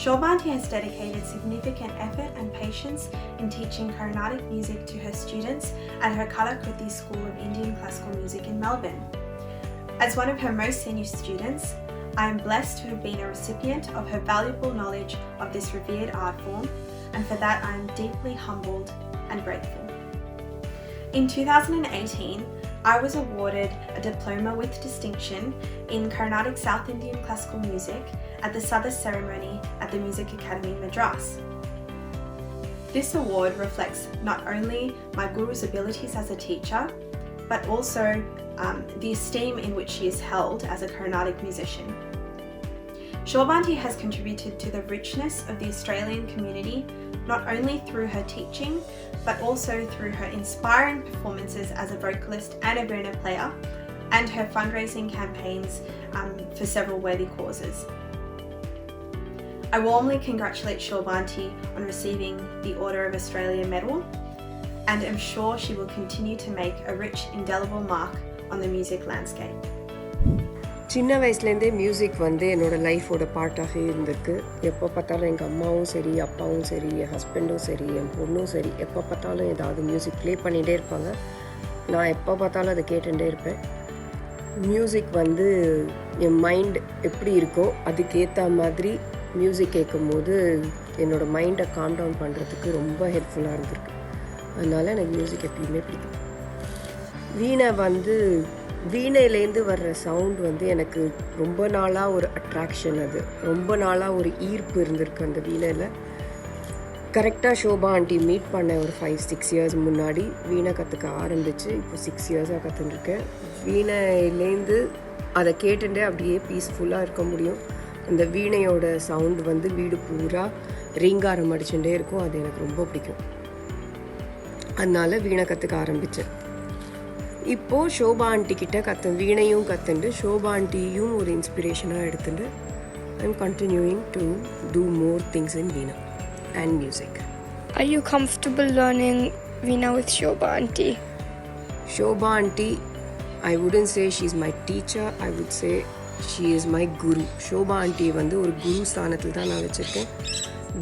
Shobha has dedicated significant effort and patience in teaching Carnatic music to her students at her Kalakruthi School of Indian Classical Music in Melbourne. As one of her most senior students, I am blessed to have been a recipient of her valuable knowledge of this revered art form, and for that I am deeply humbled and grateful. In 2018, I was awarded a Diploma with Distinction in Carnatic South Indian Classical Music at the Sada ceremony at the Music Academy Madras. This award reflects not only my guru's abilities as a teacher, but also the esteem in which she is held as a Carnatic musician. Shobha has contributed to the richness of the Australian community not only through her teaching, but also through her inspiring performances as a vocalist and a veena player, and her fundraising campaigns for several worthy causes. I warmly congratulate Shobha on receiving the Order of Australia Medal, and am sure she will continue to make a rich, indelible mark on the music landscape. சின்ன வயசுலேருந்தே music வந்து என்னோடய லைஃபோட பார்ட்டாகவே இருந்திருக்கு. எப்போ பார்த்தாலும் எங்கள் அம்மாவும் சரி, அப்பாவும் சரி, என் ஹஸ்பண்டும் சரி, என் பொண்ணும் சரி, எப்போ பார்த்தாலும் ஏதாவது மியூசிக் ப்ளே பண்ணிகிட்டே இருப்பாங்க. நான் எப்போ பார்த்தாலும் அதை கேட்டுகிட்டே இருப்பேன். மியூசிக் வந்து என் மைண்ட் எப்படி இருக்கோ அதுக்கேற்ற மாதிரி மியூசிக் கேட்கும்போது என்னோடய மைண்டை காம் டவுன் பண்ணுறதுக்கு ரொம்ப ஹெல்ப்ஃபுல்லாக இருந்திருக்கு. அதனால் எனக்கு மியூசிக் எப்பயுமே பிடிக்கும். வீணையிலேருந்து வர்ற சவுண்ட் வந்து எனக்கு ரொம்ப நாளாக ஒரு அட்ராக்ஷன், அது ரொம்ப நாளாக ஒரு ஈர்ப்பு இருந்திருக்கு அந்த வீணையில். கரெக்டாக ஷோபா ஆண்டி மீட் பண்ண ஒரு 5-6 இயர்ஸ் முன்னாடி வீணை கற்றுக்க ஆரம்பித்து இப்போ 6 இயர்ஸாக கற்றுட்டுருக்கேன். வீணையிலேருந்து அதை கேட்டுட்டே அப்படியே பீஸ்ஃபுல்லாக இருக்க முடியும். அந்த வீணையோட சவுண்ட் வந்து வீடு பூரா ரீங்காரம் அடிச்சுட்டே இருக்கும். அது எனக்கு ரொம்ப பிடிக்கும். அதனால் வீணை கற்றுக்க ஆரம்பித்தேன். இப்போது ஷோபா ஆண்டி கிட்ட வீணையும் கற்றுண்டு ஷோபா ஆண்டியும் ஒரு இன்ஸ்பிரேஷனாக எடுத்துட்டு I'm continuing to do more things in veena and music. Are you comfortable learning Veena with Shobha Aunty? Shobha Aunty, I wouldn't say she's my teacher, I would say she is my guru. Shobha Aunty வந்து ஒரு குரு ஸ்தானத்தில் தான் நான் வச்சுருக்கேன்.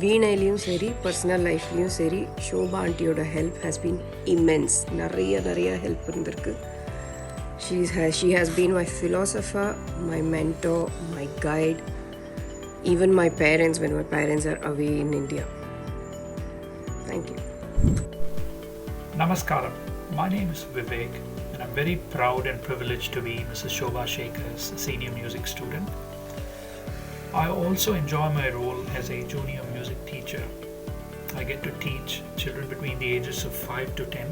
வீணையிலையும் சரி, personal லைஃப்லேயும் சரி, ஷோபா ஆண்டியோட ஹெல்ப் ஹேஸ் பீன் இம்மென்ஸ். நிறைய ஹெல்ப் இருந்திருக்கு. She has been my philosopher, my mentor, my guide, even my parents when my parents are away in India. Thank you. Namaskaram. My name is Vivek and I'm very proud and privileged to be Mrs. Shobha Sekhar's senior music student. I also enjoy my role as a junior music teacher. I get to teach children between the ages of 5 to 10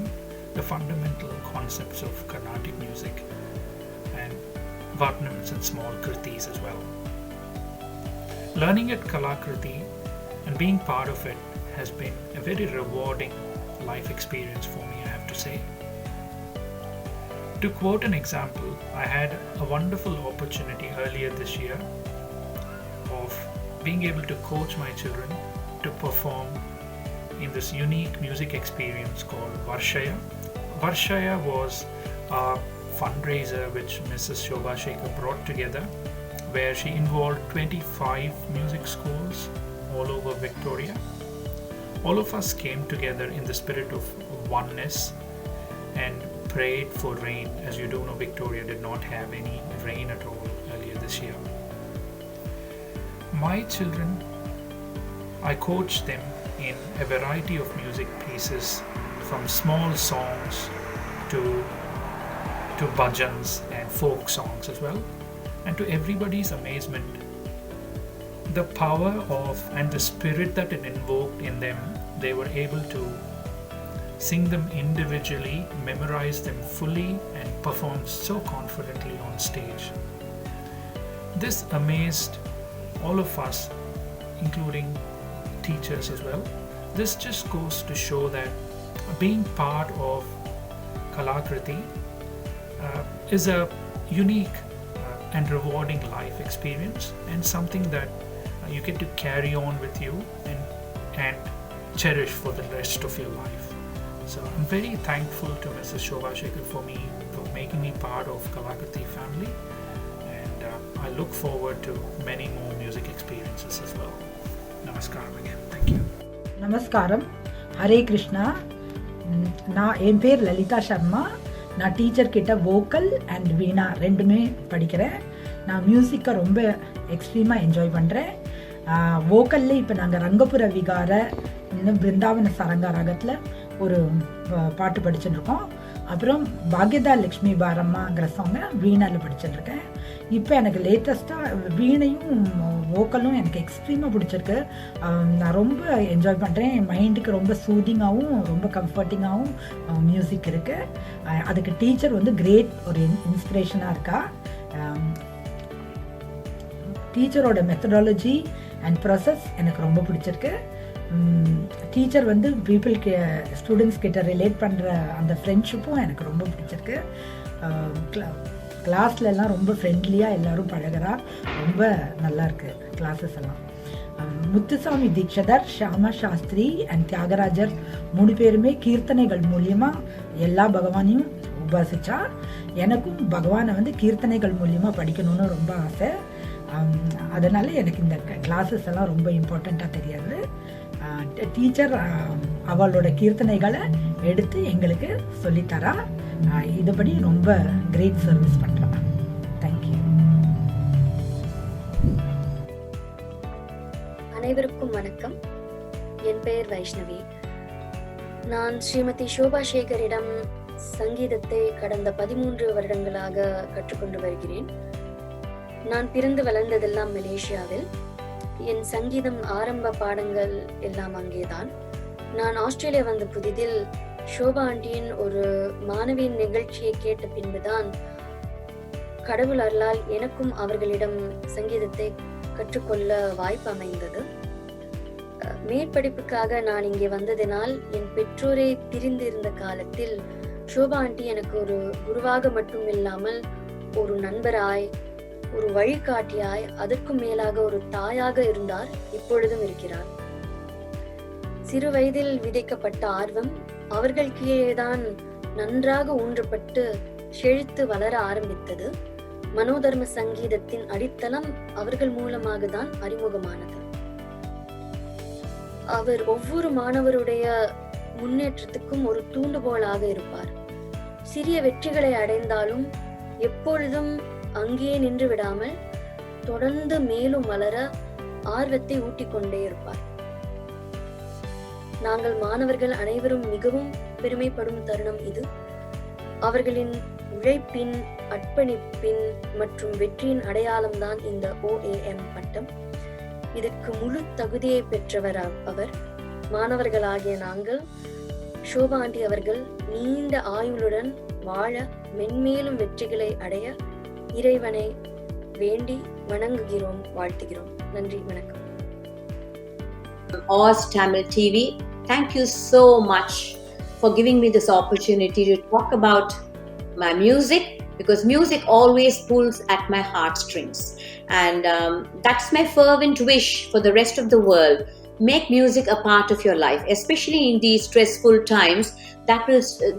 the fundamental concepts of Carnatic music and varnams and small krutis as well. Learning at Kalakruthi and being part of it has been a very rewarding life experience for me, I have to say. To quote an example, I had a wonderful opportunity earlier this year of being able to coach my children to perform in this unique music experience called Varshaya. Varshaya was a fundraiser which Mrs. Shobha Sekhar brought together, where she involved 25 music schools all over Victoria all of us came together in the spirit of oneness and prayed for rain. As you do know, Victoria did not have any rain at all earlier this year. My children, I coached them in a variety of music pieces, from small songs to bhajans and folk songs as well. And to everybody's amazement, the power of and the spirit that it invoked in them, they were able to sing them individually, memorize them fully, and perform so confidently on stage. This amazed all of us, including teachers as well. This just goes to show that being part of Kalakruthi is a unique and rewarding life experience, and something that you get to carry on with you and cherish for the rest of your life. So I'm very thankful to Mrs. Shobha Sekhar for making me part of Kalakruthi family, and I look forward to many more music experiences as well. Namaskaram again. Thank you. நமஸ்காரம். ஹரே கிருஷ்ணா. என் பேர் லலிதா சர்மா. நான் teacher கிட்ட vocal and வீணா ரெண்டுமே படிக்கிறேன். நான் மியூசிக்கை ரொம்ப எக்ஸ்ட்ரீமாக enjoy பண்ணுறேன். வோக்கல்ல இப்போ நாங்கள் ரங்கபுர விகார இன்னும் பிருந்தாவன சரங்கா ராகத்தில் ஒரு பாட்டு படிச்சுட்டுருக்கோம். அப்புறம் பாக்யதா லக்ஷ்மி பாரம்மாங்கிற சாங்கை வீணாவில் படிச்சுட்டுருக்கேன். இப்போ எனக்கு லேட்டஸ்ட்டாக வீணையும் வோக்கலும் எனக்கு எக்ஸ்ட்ரீமாக பிடிச்சிருக்கு. நான் ரொம்ப என்ஜாய் பண்ணுறேன். என் மைண்டுக்கு ரொம்ப சூதிங்காகவும் ரொம்ப கம்ஃபர்டிங்காகவும் மியூசிக் இருக்குது. அதுக்கு டீச்சர் வந்து கிரேட் ஒரு இன்ஸ்பிரேஷனாக இருக்கா. டீச்சரோட மெத்தடாலஜி அண்ட் ப்ராசஸ் எனக்கு ரொம்ப பிடிச்சிருக்கு. டீச்சர் வந்து பீப்புளுக்கு ஸ்டூடெண்ட்ஸ் கிட்ட ரிலேட் பண்ணுற அந்த ஃப்ரெண்ட்ஷிப்பும் எனக்கு ரொம்ப பிடிச்சிருக்கு. கிளாஸ்லலாம் ரொம்ப ஃப்ரெண்ட்லியாக எல்லோரும் பழகிறா. ரொம்ப நல்லாயிருக்கு கிளாஸஸ் எல்லாம். முத்துசாமி தீக்ஷதர், ஷியாமா சாஸ்திரி அண்ட் தியாகராஜர் 3 பேருமே கீர்த்தனைகள் மூலியமாக எல்லா பகவானையும் உபாசிச்சா. எனக்கும் பகவானை வந்து கீர்த்தனைகள் மூலியமாக படிக்கணும்னு ரொம்ப ஆசை. அதனால் எனக்கு இந்த கிளாஸஸ் எல்லாம் ரொம்ப இம்பார்ட்டண்ட்டாக தெரியாது. டீச்சர் அவளோட கீர்த்தனைகளை எடுத்து எங்களுக்கு சொல்லித்தரா. இதுபடி ரொம்ப கிரேட் சர்வீஸ் பண்ணுறா. தேங்க்யூ. அனைவருக்கும் வணக்கம். என் பெயர் வைஷ்ணவி. நான் ஸ்ரீமதி ஷோபா சேகரிடம் சங்கீதத்தை கடந்த 13 வருடங்களாக கற்றுக்கொண்டு வருகிறேன். நான் பிறந்து வளர்ந்ததெல்லாம் மலேசியாவில். என் சங்கீதம் ஆரம்ப பாடங்கள் எல்லாம் அங்கேதான். நான் ஆஸ்திரேலியா வந்த புதிதில் ஷோபா ஆண்டியின் ஒரு மாணவியின் நிகழ்ச்சியை கேட்ட பின்புதான் கடவுள் அருளால் எனக்கும் அவர்களிடம் சங்கீதத்தை கற்றுக்கொள்ள வாய்ப்பு அமைந்தது. மேற்படிப்புக்காக நான் இங்கே வந்ததினால் என் பெற்றோரை பிரிந்து இருந்த காலத்தில் ஷோபா ஆண்டி எனக்கு ஒரு குருவாக மட்டும் இல்லாமல் ஒரு நண்பராய், ஒரு வழிகாட்டியாய், அதற்கும் மேலாக ஒரு தாயாக இருந்தார். இப்பொழுதும் இருக்கிறார். சிறு வயதில் விதைக்கப்பட்ட ஆர்வம் அவர்கள் கீழேதான் நன்றாக ஊன்றப்பட்டு செழித்து வளர ஆரம்பித்தது. மனோதர்ம சங்கீதத்தின் அடித்தளம் அவர்கள் மூலமாக தான் அறிமுகமானது. அவர் ஒவ்வொரு மாணவருடைய முன்னேற்றத்துக்கும் ஒரு தூண்டுகோலாக இருப்பார். சிறிய வெற்றிகளை அடைந்தாலும் எப்பொழுதும் அங்கேயே நின்று விடாமல் தொடர்ந்து மேலும் வளர ஆர்வத்தை ஊட்டிக்கொண்டே இருப்பார். நாங்கள் மாணவர்கள் அனைவரும் மிகவும் பெருமைப்படும் தருணம் இது. அவர்களின் உழைப்பின், அர்ப்பணிப்பின் மற்றும் வெற்றியின் அடையாளம்தான் இந்த OAM பட்டம். இதற்கு முழு தகுதியை பெற்றவர் அவர். மாணவர்களாகிய நாங்கள் ஷோபா ஆண்டி அவர்கள் நீண்ட ஆயுளுடன் வாழ, மென்மேலும் வெற்றிகளை அடைய இறைவனை வேண்டி வணங்குகிறோம், வாழ்த்துகிறோம். நன்றி, வணக்கம். AUS Tamil TV, thank you so much for giving me this opportunity to talk about my music, because music always pulls at my heartstrings, and that's my fervent wish for the rest of the world. Make music a part of your life, especially in these stressful times.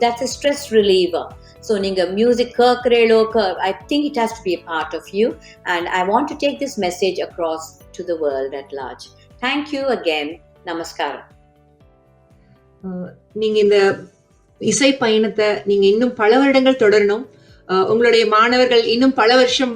That's a stress reliever. So ninga music kerkrelo, I think it has to be a part of you, and I want to take this message across to the world at large. Thank you again. Namaskaram. நீங்க இந்த இசை பயணத்தை நீங்க இன்னும் பல வருடங்கள் தொடரணும். உங்களுடைய மாணவர்கள் இன்னும் பல வருஷம்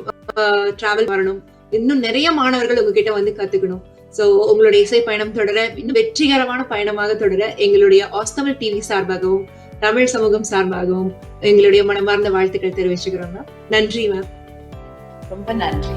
டிராவல் வரணும். இன்னும் நிறைய மாணவர்கள் உங்ககிட்ட வந்து கத்துக்கணும். சோ உங்களுடைய இசை பயணம் தொடர, இன்னும் வெற்றிகரமான பயணமாக தொடர எங்களுடைய ஆஸ் தமிழ் டிவி சார்பாகவும் தமிழ் சமூகம் சார்பாகவும் எங்களுடைய மனமார்ந்த வாழ்த்துக்கள் தெரிவிச்சுக்கிறோம். நன்றி மேம். ரொம்ப நன்றி.